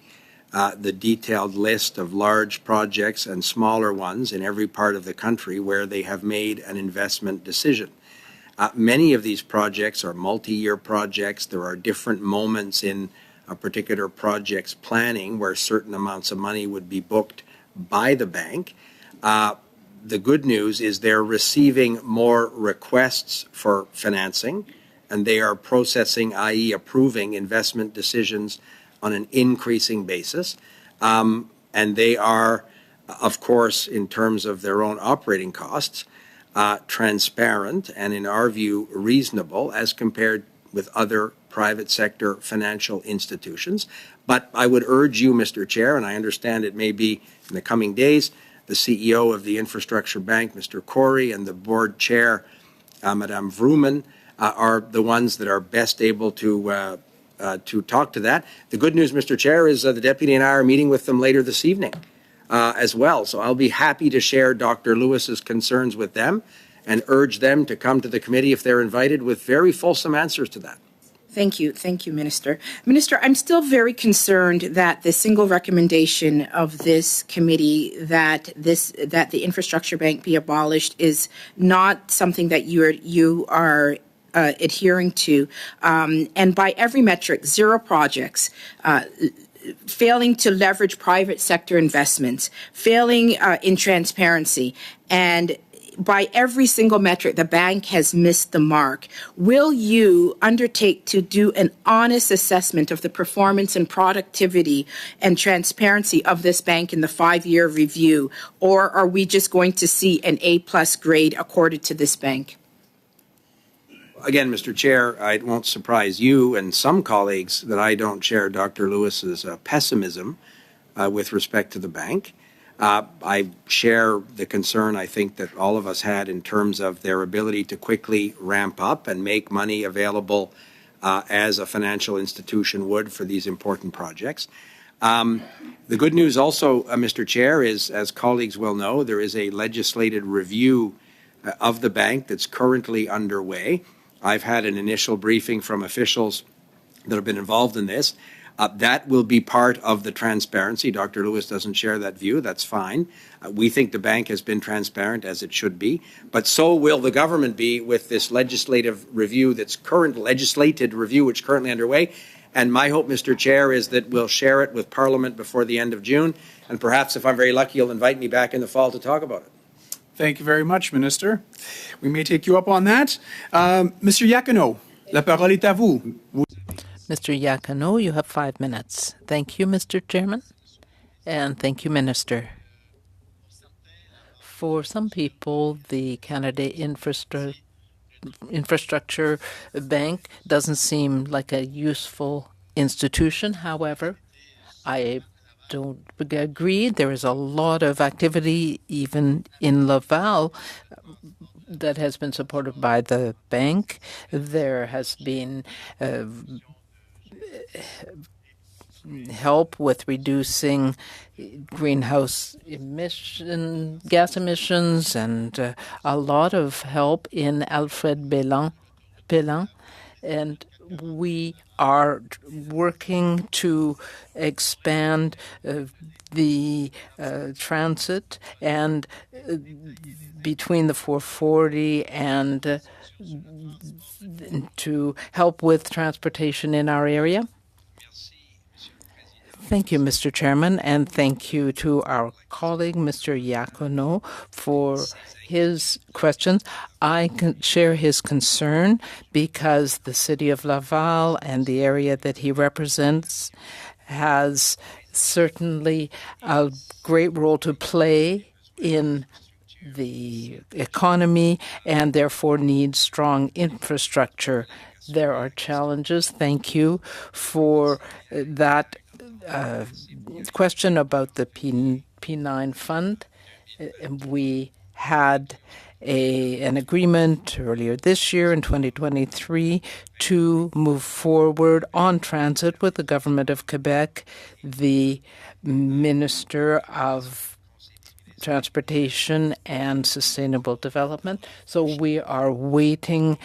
the detailed list of large projects and smaller ones in every part of the country where they have made an investment decision. Many of these projects are multi-year projects. There are different moments in a particular project's planning where certain amounts of money would be booked by the bank. The good news is they're receiving more requests for financing, and they are processing, i.e. approving investment decisions on an increasing basis. And they are, of course, in terms of their own operating costs, transparent and, in our view, reasonable as compared with other private sector financial institutions. But I would urge you, Mr. Chair, and I understand it may be in the coming days, the CEO of the Infrastructure Bank, Mr. Corey, and the board chair, Madame Vrooman, are the ones that are best able to talk to that. The good news, Mr. Chair, is the Deputy and I are meeting with them later this evening as well. So I'll be happy to share Dr. Lewis's concerns with them and urge them to come to the committee if they're invited with very fulsome answers to that. Thank you, Minister. Minister, I'm still very concerned that the single recommendation of this committee that the infrastructure bank be abolished is not something that you are adhering to, and by every metric, zero projects, failing to leverage private sector investments, failing in transparency, and by every single metric, the bank has missed the mark. Will you undertake to do an honest assessment of the performance and productivity and transparency of this bank in the 5-year review, or are we just going to see an A+ grade accorded to this bank? Again, Mr. Chair, it won't surprise you and some colleagues that I don't share Dr. Lewis's pessimism with respect to the bank. I share the concern I think that all of us had in terms of their ability to quickly ramp up and make money available as a financial institution would for these important projects. The good news also, Mr. Chair, is, as colleagues will know, there is a legislated review of the bank that's currently underway. I've had an initial briefing from officials that have been involved in this. That will be part of the transparency. Dr. Lewis doesn't share that view. That's fine. We think the bank has been transparent, as it should be. But so will the government be with this legislative review which is currently underway. And my hope, Mr. Chair, is that we'll share it with Parliament before the end of June. And perhaps, if I'm very lucky, you'll invite me back in the fall to talk about it. Thank you very much, Minister. We may take you up on that. Mr. Iacono, la parole est à vous. Mr. Iacono, you have 5 minutes. Thank you, Mr. Chairman, and thank you, Minister. For some people, the Canada Infrastructure Bank doesn't seem like a useful institution. However, I don't agree. There is a lot of activity, even in Laval, that has been supported by the bank. There has been help with reducing greenhouse gas emissions, and a lot of help in Alfred Belin. And we are working to expand the transit and between the 440 and to help with transportation in our area. Thank you, Mr. Chairman, and thank you to our colleague, Mr. Iacono, for his questions. I can share his concern because the city of Laval and the area that he represents has certainly a great role to play in the economy and therefore needs strong infrastructure. There are challenges. Thank you for that question about the P9 fund. We had an agreement earlier this year in 2023 to move forward on transit with the government of Quebec. The Minister of Transportation and Sustainable Development. So we are waiting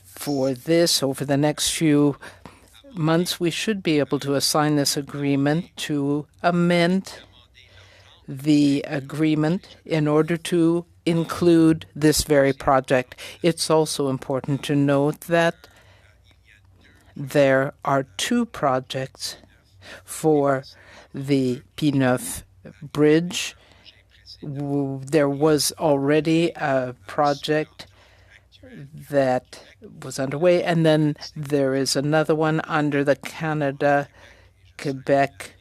for this over the next few months. We should be able to assign this agreement to amend the agreement in order to include this very project. It's also important to note that there are 2 projects for the P9 bridge. There was already a project that was underway, and then there is another one under the Canada-Quebec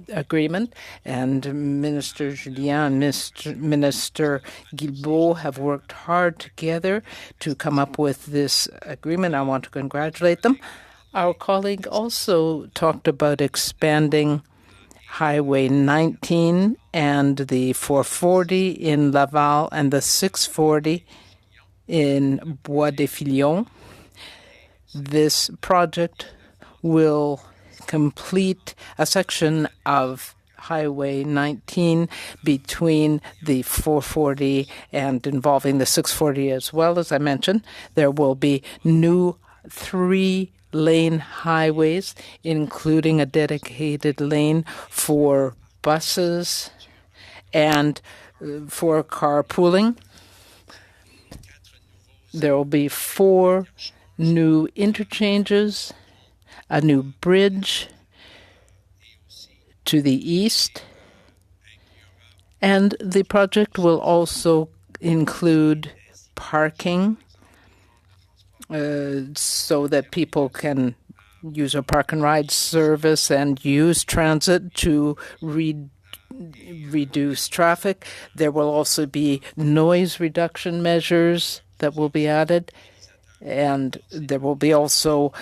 agreement, and Minister Julien and Minister Guilbeault have worked hard together to come up with this agreement. I want to congratulate them. Our colleague also talked about expanding Highway 19 and the 440 in Laval and the 640 in Bois-des-Filions. This project will complete a section of Highway 19 between the 440 and involving the 640 as well. As I mentioned, there will be new 3-lane highways, including a dedicated lane for buses and for carpooling. There will be 4 new interchanges, a new bridge to the east, and the project will also include parking so that people can use a park and ride service and use transit to reduce traffic. There will also be noise reduction measures that will be added, and there will be also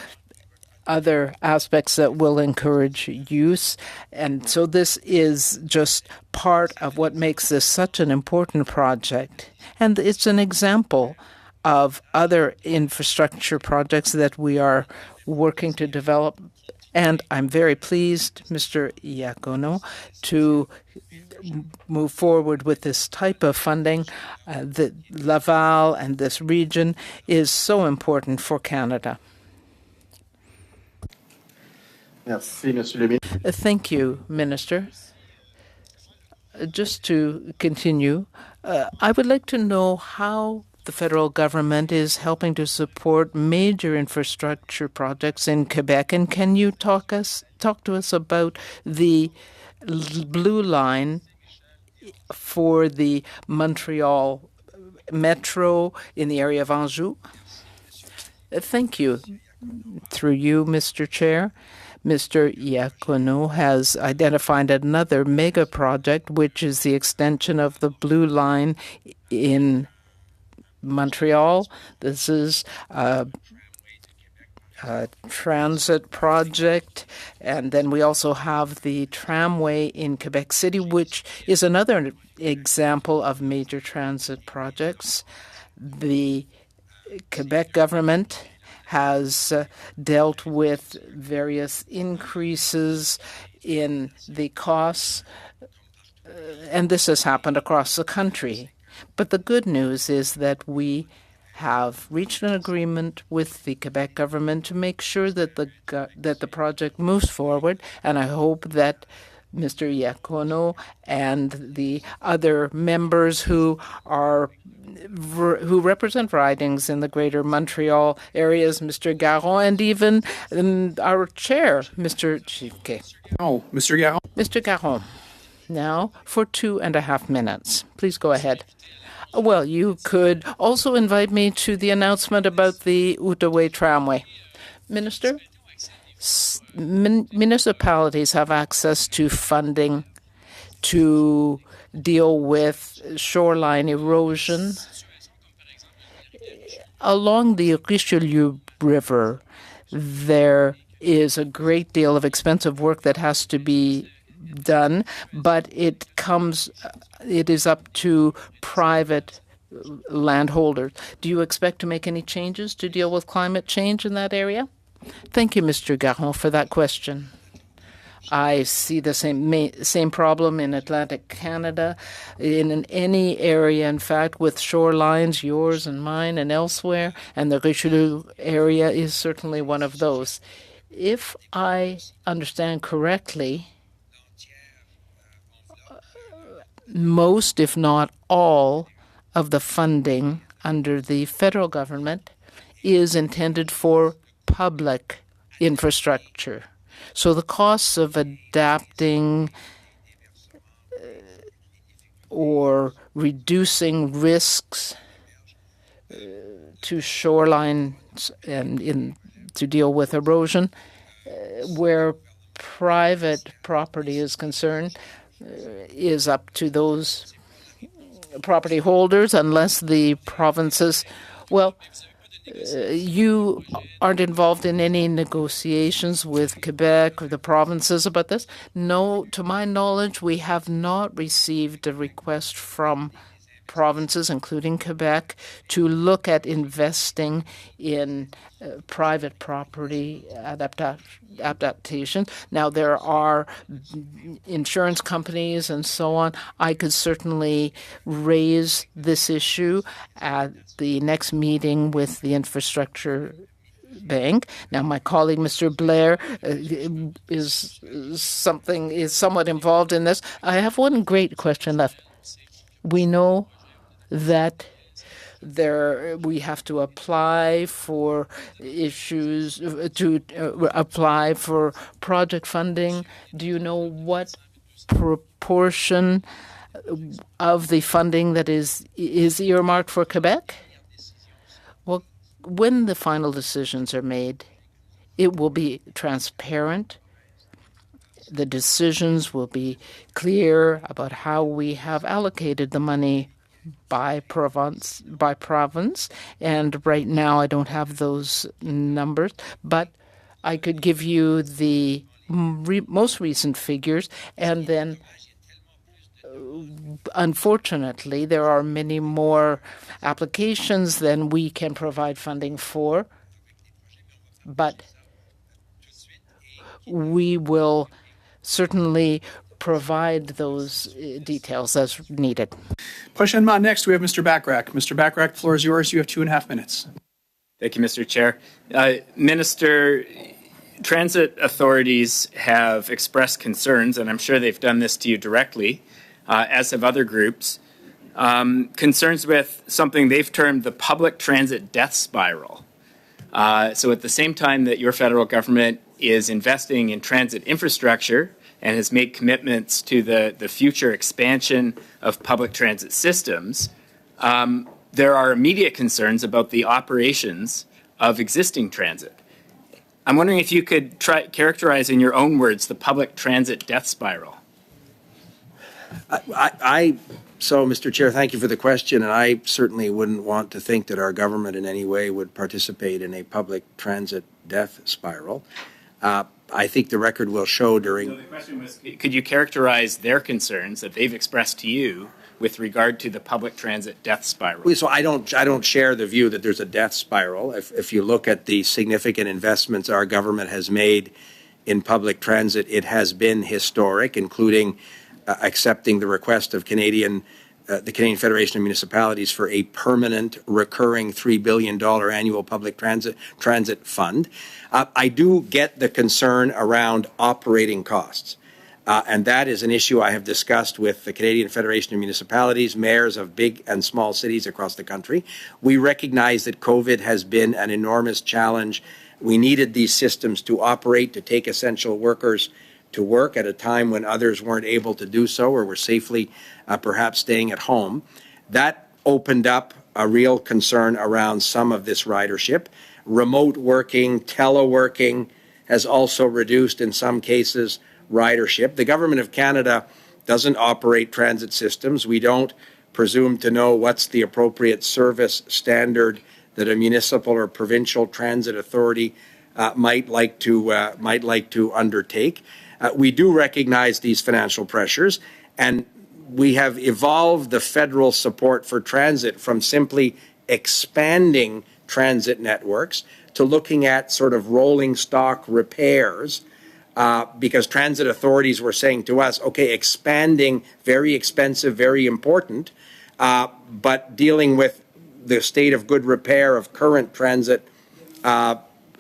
other aspects that will encourage use. And so this is just part of what makes this such an important project. And it's an example of other infrastructure projects that we are working to develop. And I'm very pleased, Mr. Iacono, to move forward with this type of funding. The Laval and this region is so important for Canada. Thank you, Minister. Just to continue, I would like to know how the federal government is helping to support major infrastructure projects in Quebec. And can you talk to us about the blue line for the Montreal Metro in the area of Anjou? Thank you. Through you, Mr. Chair. Mr. Iacono has identified another mega project, which is the extension of the Blue Line in Montreal. This is a transit project. And then we also have the tramway in Quebec City, which is another example of major transit projects. The Quebec government has dealt with various increases in the costs, and this has happened across the country. But the good news is that we have reached an agreement with the Quebec government to make sure that the project moves forward, and I hope that Mr. Iacono and the other members who represent ridings in the Greater Montreal areas, Mr. Garon, and even our chair, Mr. Chivke. Oh, Mr. Garon. Mr. Garon, now for 2.5 minutes. Please go ahead. Well, you could also invite me to the announcement about the Outaouais tramway. Minister, municipalities have access to funding to deal with shoreline erosion. Along the Richelieu River, there is a great deal of expensive work that has to be done, but it is up to private landholders. Do you expect to make any changes to deal with climate change in that area? Thank you, Mr. Garon, for that question. I see the same problem in Atlantic Canada, in any area, in fact, with shorelines, yours and mine and elsewhere, and the Richelieu area is certainly one of those. If I understand correctly, most, if not all, of the funding under the federal government is intended for public infrastructure. So the costs of adapting or reducing risks to shorelines and to deal with erosion, where private property is concerned, is up to those property holders, unless the provinces, well, you aren't involved in any negotiations with Quebec or the provinces about this? No, to my knowledge, we have not received a request from provinces, including Quebec, to look at investing in private property adaptation. Now, there are insurance companies and so on. I could certainly raise this issue at the next meeting with the infrastructure bank. Now, my colleague, Mr. Blair, is somewhat involved in this. I have one great question left. We know that we have to apply for issues, to apply for project funding. Do you know what proportion of the funding that is earmarked for Quebec? Well, when the final decisions are made, it will be transparent. The decisions will be clear about how we have allocated the money by province, and right now I don't have those numbers, but I could give you the most recent figures, and then unfortunately, there are many more applications than we can provide funding for, but we will certainly provide those details as needed. Prochainement, next we have Mr. Bachrach. Mr. Bachrach, the floor is yours. You have 2.5 minutes. Thank you, Mr. Chair. Minister, transit authorities have expressed concerns, and I'm sure they've done this to you directly, as have other groups, concerns with something they've termed the public transit death spiral. So at the same time that your federal government is investing in transit infrastructure and has made commitments to the future expansion of public transit systems, there are immediate concerns about the operations of existing transit. I'm wondering if you could characterize in your own words the public transit death spiral. So, Mr. Chair, thank you for the question, and I certainly wouldn't want to think that our government in any way would participate in a public transit death spiral. I think the record will show during... So the question was, could you characterize their concerns that they've expressed to you with regard to the public transit death spiral? So I don't share the view that there's a death spiral. If you look at the significant investments our government has made in public transit, it has been historic, including accepting the request of the Canadian Federation of Municipalities for a permanent, recurring $3 billion annual public transit fund. I do get the concern around operating costs. And that is an issue I have discussed with the Canadian Federation of Municipalities, mayors of big and small cities across the country. We recognize that COVID has been an enormous challenge. We needed these systems to operate, to take essential workers to work at a time when others weren't able to do so or were safely perhaps staying at home. That opened up a real concern around some of this ridership. Remote working, teleworking has also reduced in some cases ridership. The Government of Canada doesn't operate transit systems. We don't presume to know what's the appropriate service standard that a municipal or provincial transit authority might like to undertake. We do recognize these financial pressures, and we have evolved the federal support for transit from simply expanding transit networks to looking at sort of rolling stock repairs, because transit authorities were saying to us, okay, expanding, very expensive, very important, but dealing with the state of good repair of current transit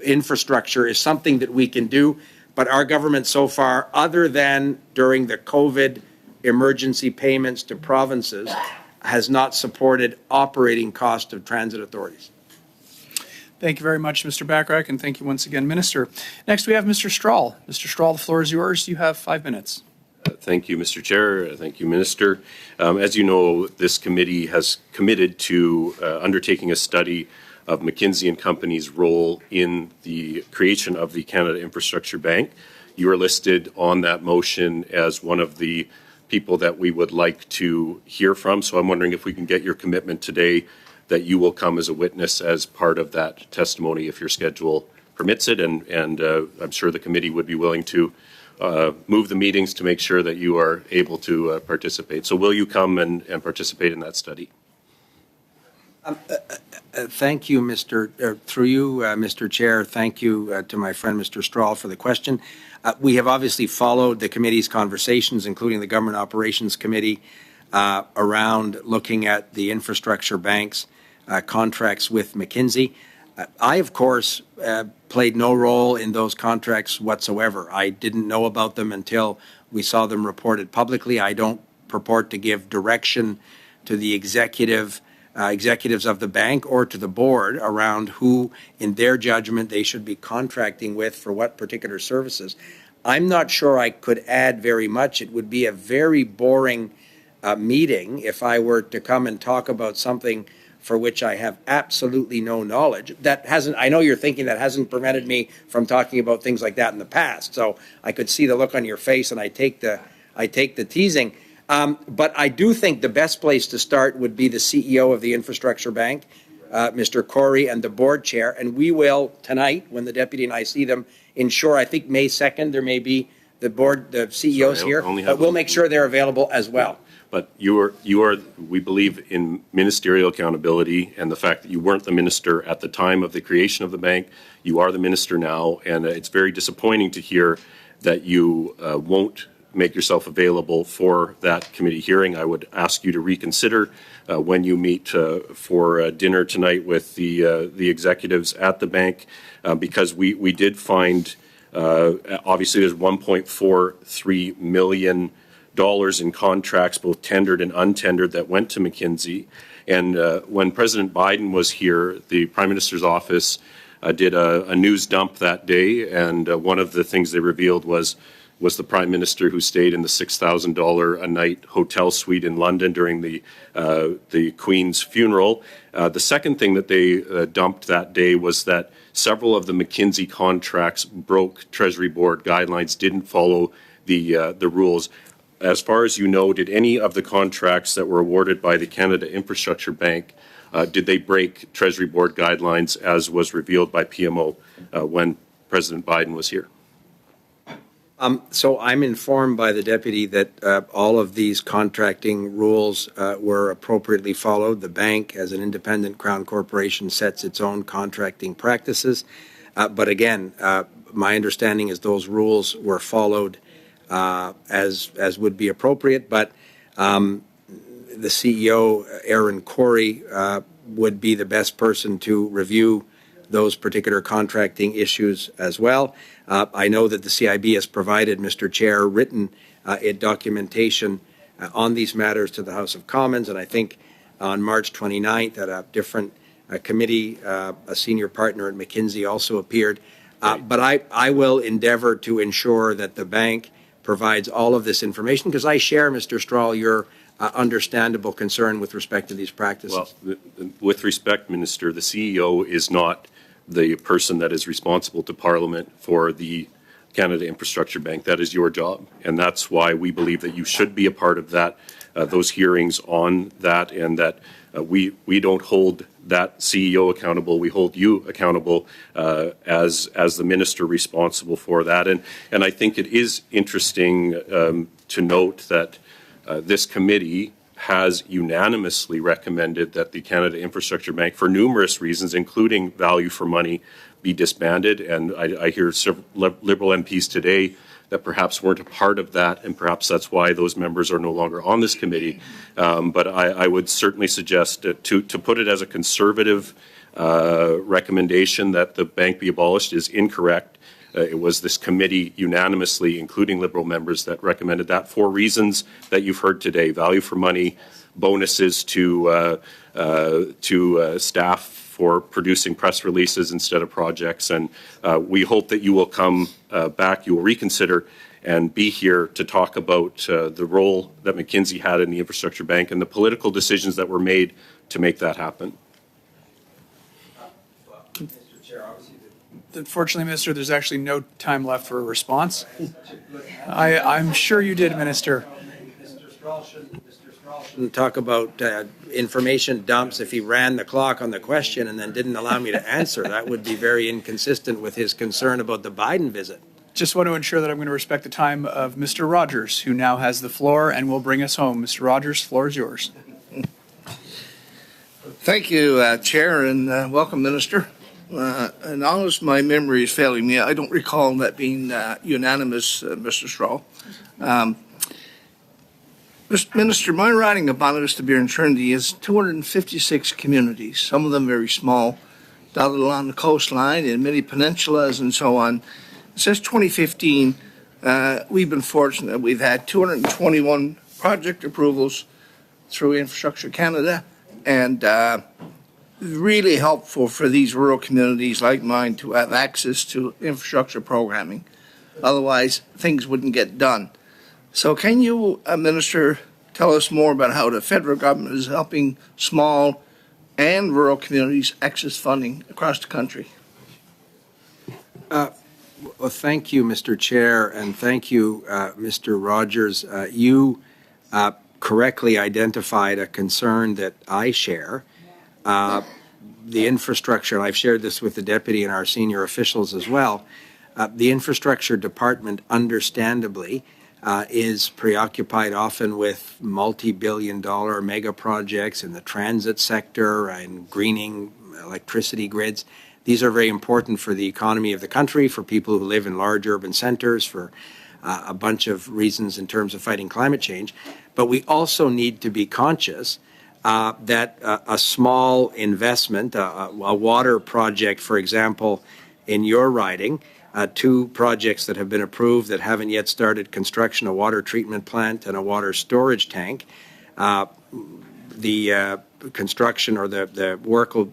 infrastructure is something that we can do. But our government so far, other than during the COVID emergency payments to provinces, has not supported operating cost of transit authorities. Thank you very much, Mr. Bachrach, and thank you once again, Minister. Next, we have Mr. Strahl. Mr. Strahl, the floor is yours. You have 5 minutes. Thank you, Mr. Chair. Thank you, Minister. As you know, this committee has committed to undertaking a study of McKinsey and Company's role in the creation of the Canada Infrastructure Bank. You are listed on that motion as one of the people that we would like to hear from. So I'm wondering if we can get your commitment today that you will come as a witness as part of that testimony if your schedule permits it. And I'm sure the committee would be willing to move the meetings to make sure that you are able to participate. So will you come and participate in that study? Thank you, through you, Mr. Chair. Thank you to my friend, Mr. Strahl, for the question. We have obviously followed the committee's conversations, including the Government Operations Committee, around looking at the infrastructure bank's contracts with McKinsey. I, of course, played no role in those contracts whatsoever. I didn't know about them until we saw them reported publicly. I don't purport to give direction to the executives of the bank or to the board around who, in their judgment, they should be contracting with for what particular services. I'm not sure I could add very much. It would be a very boring meeting if I were to come and talk about something for which I have absolutely no knowledge. I know you're thinking that hasn't prevented me from talking about things like that in the past. So I could see the look on your face, and I take the teasing. But I do think the best place to start would be the CEO of the Infrastructure Bank, Mr. Corey, and the board chair. And we will, tonight, when the deputy and I see them ensure, I think May 2nd, there may be the board, the CEOs Sorry, here, but we'll make sure they're available as well. But you are, we believe in ministerial accountability and the fact that you weren't the minister at the time of the creation of the bank. You are the minister now, and it's very disappointing to hear that you won't make yourself available for that committee hearing. I would ask you to reconsider when you meet for dinner tonight with the executives at the bank, because we did find, obviously there's $1.43 million in contracts, both tendered and untendered, that went to McKinsey. And when President Biden was here, the Prime Minister's office did a news dump that day, and one of the things they revealed was the Prime Minister who stayed in the $6,000 a night hotel suite in London during the Queen's funeral. The second thing that they dumped that day was that several of the McKinsey contracts broke Treasury Board guidelines, didn't follow the rules. As far as you know, did any of the contracts that were awarded by the Canada Infrastructure Bank, did they break Treasury Board guidelines as was revealed by PMO when President Biden was here? So I'm informed by the deputy that all of these contracting rules were appropriately followed. The bank, as an independent Crown corporation, sets its own contracting practices. But again, my understanding is those rules were followed as would be appropriate. But the CEO, Aaron Corey, would be the best person to review those particular contracting issues as well. I know that the CIB has provided, Mr. Chair, written documentation on these matters to the House of Commons, and I think on March 29th at a different committee, a senior partner at McKinsey also appeared. But I will endeavor to ensure that the bank provides all of this information, because I share, Mr. Strahl, your understandable concern with respect to these practices. Well, with respect, Minister, the CEO is not the person that is responsible to Parliament for the Canada Infrastructure Bank. That is your job, and that's why we believe that you should be a part of that, those hearings on that, and that we don't hold that CEO accountable. We hold you accountable as the minister responsible for that. And I think it is interesting to note that this committee has unanimously recommended that the Canada Infrastructure Bank, for numerous reasons, including value for money, be disbanded. And I hear several Liberal MPs today that perhaps weren't a part of that, and perhaps that's why those members are no longer on this committee. But I would certainly suggest to put it as a conservative recommendation that the bank be abolished is incorrect. It was this committee unanimously, including Liberal members, that recommended that for reasons that you've heard today: value for money, bonuses to staff for producing press releases instead of projects. And we hope that you will come back, you will reconsider, and be here to talk about the role that McKinsey had in the Infrastructure Bank and the political decisions that were made to make that happen. Unfortunately, Minister, there's actually no time left for a response. I'm sure you did, Minister. Mr. Strahl shouldn't talk about information dumps if he ran the clock on the question and then didn't allow me to answer. That would be very inconsistent with his concern about the Biden visit. Just want to ensure that I'm going to respect the time of Mr. Rogers, who now has the floor and will bring us home. Mr. Rogers, floor is yours. Thank you, Chair, and welcome, Minister. And honest, my memory is failing me. I don't recall that being unanimous, Mr. Strahl. Mr. Minister, my riding of Bonavista, Beer and Trinity is 256 communities, some of them very small, dotted along the coastline in many peninsulas and so on. Since 2015, we've been fortunate. We've had 221 project approvals through Infrastructure Canada, and really helpful for these rural communities like mine to have access to infrastructure programming. Otherwise, things wouldn't get done. So can you, Minister, tell us more about how the federal government is helping small and rural communities access funding across the country? Well, thank you, Mr. Chair, and thank you, Mr. Rogers. You correctly identified a concern that I share. The infrastructure, and I've shared this with the deputy and our senior officials as well, The infrastructure department, understandably, is preoccupied often with multi-billion-dollar mega projects in the transit sector and greening electricity grids. These are very important for the economy of the country, for people who live in large urban centers, for a bunch of reasons in terms of fighting climate change. But we also need to be conscious that a small investment, a water project, for example, in your riding, 2 projects that have been approved that haven't yet started construction, a water treatment plant and a water storage tank. The construction or the work will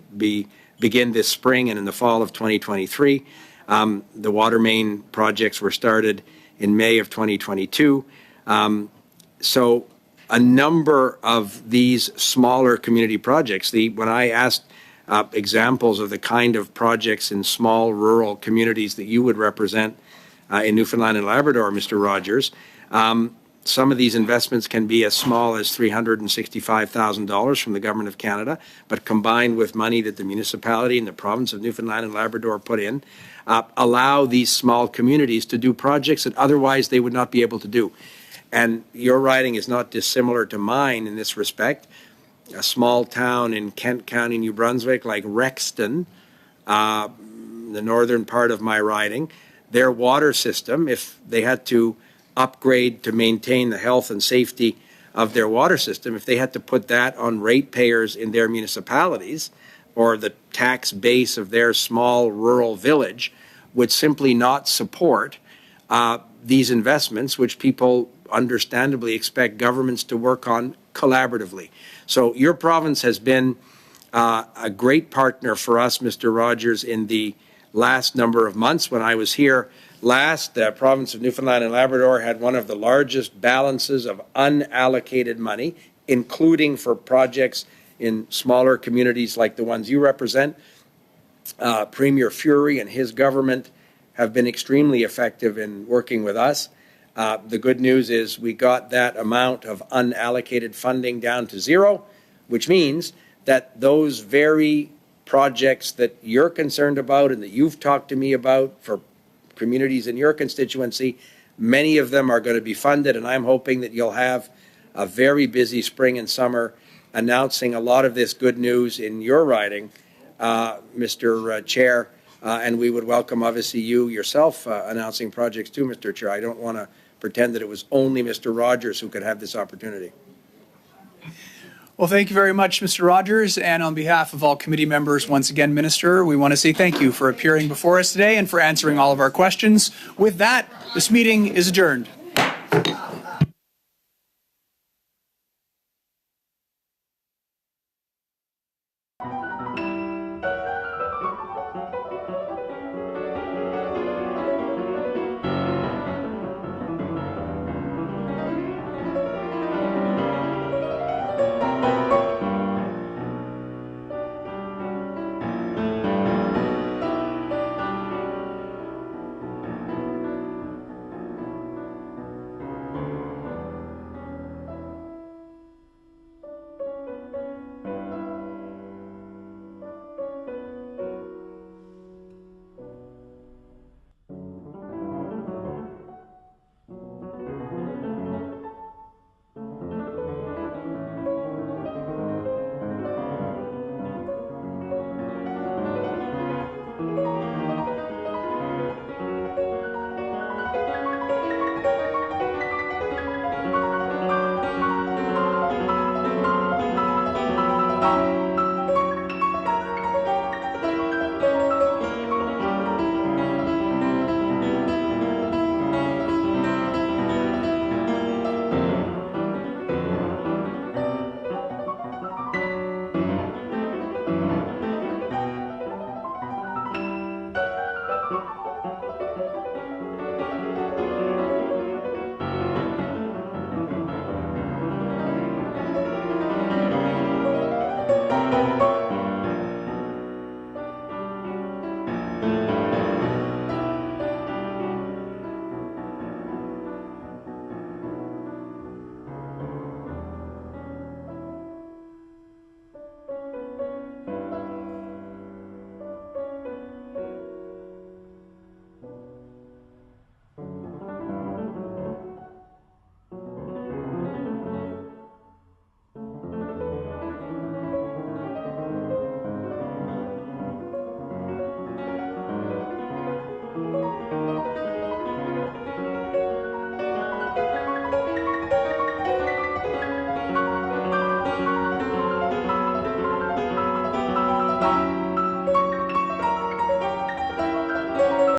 begin this spring and in the fall of 2023. The water main projects were started in May of 2022. So a number of these smaller community projects, when I asked examples of the kind of projects in small rural communities that you would represent in Newfoundland and Labrador, Mr. Rogers, some of these investments can be as small as $365,000 from the Government of Canada, but combined with money that the municipality and the province of Newfoundland and Labrador put in, allow these small communities to do projects that otherwise they would not be able to do. And your riding is not dissimilar to mine in this respect. A small town in Kent County, New Brunswick, like Rexton, the northern part of my riding, their water system, if they had to upgrade to maintain the health and safety of their water system, if they had to put that on ratepayers in their municipalities or the tax base of their small rural village, would simply not support these investments, which people understandably expect governments to work on collaboratively. So your province has been a great partner for us, Mr. Rogers, in the last number of months. When I was here last, the province of Newfoundland and Labrador had one of the largest balances of unallocated money, including for projects in smaller communities like the ones you represent. Premier Fury and his government have been extremely effective in working with us. The good news is we got that amount of unallocated funding down to 0, which means that those very projects that you're concerned about and that you've talked to me about for communities in your constituency, many of them are going to be funded, and I'm hoping that you'll have a very busy spring and summer announcing a lot of this good news in your riding, Mr. Chair, and we would welcome, obviously, you yourself announcing projects too, Mr. Chair. I don't want to pretend that it was only Mr. Rogers who could have this opportunity. Well, thank you very much, Mr. Rogers. And on behalf of all committee members, once again, Minister, we want to say thank you for appearing before us today and for answering all of our questions. With that, this meeting is adjourned.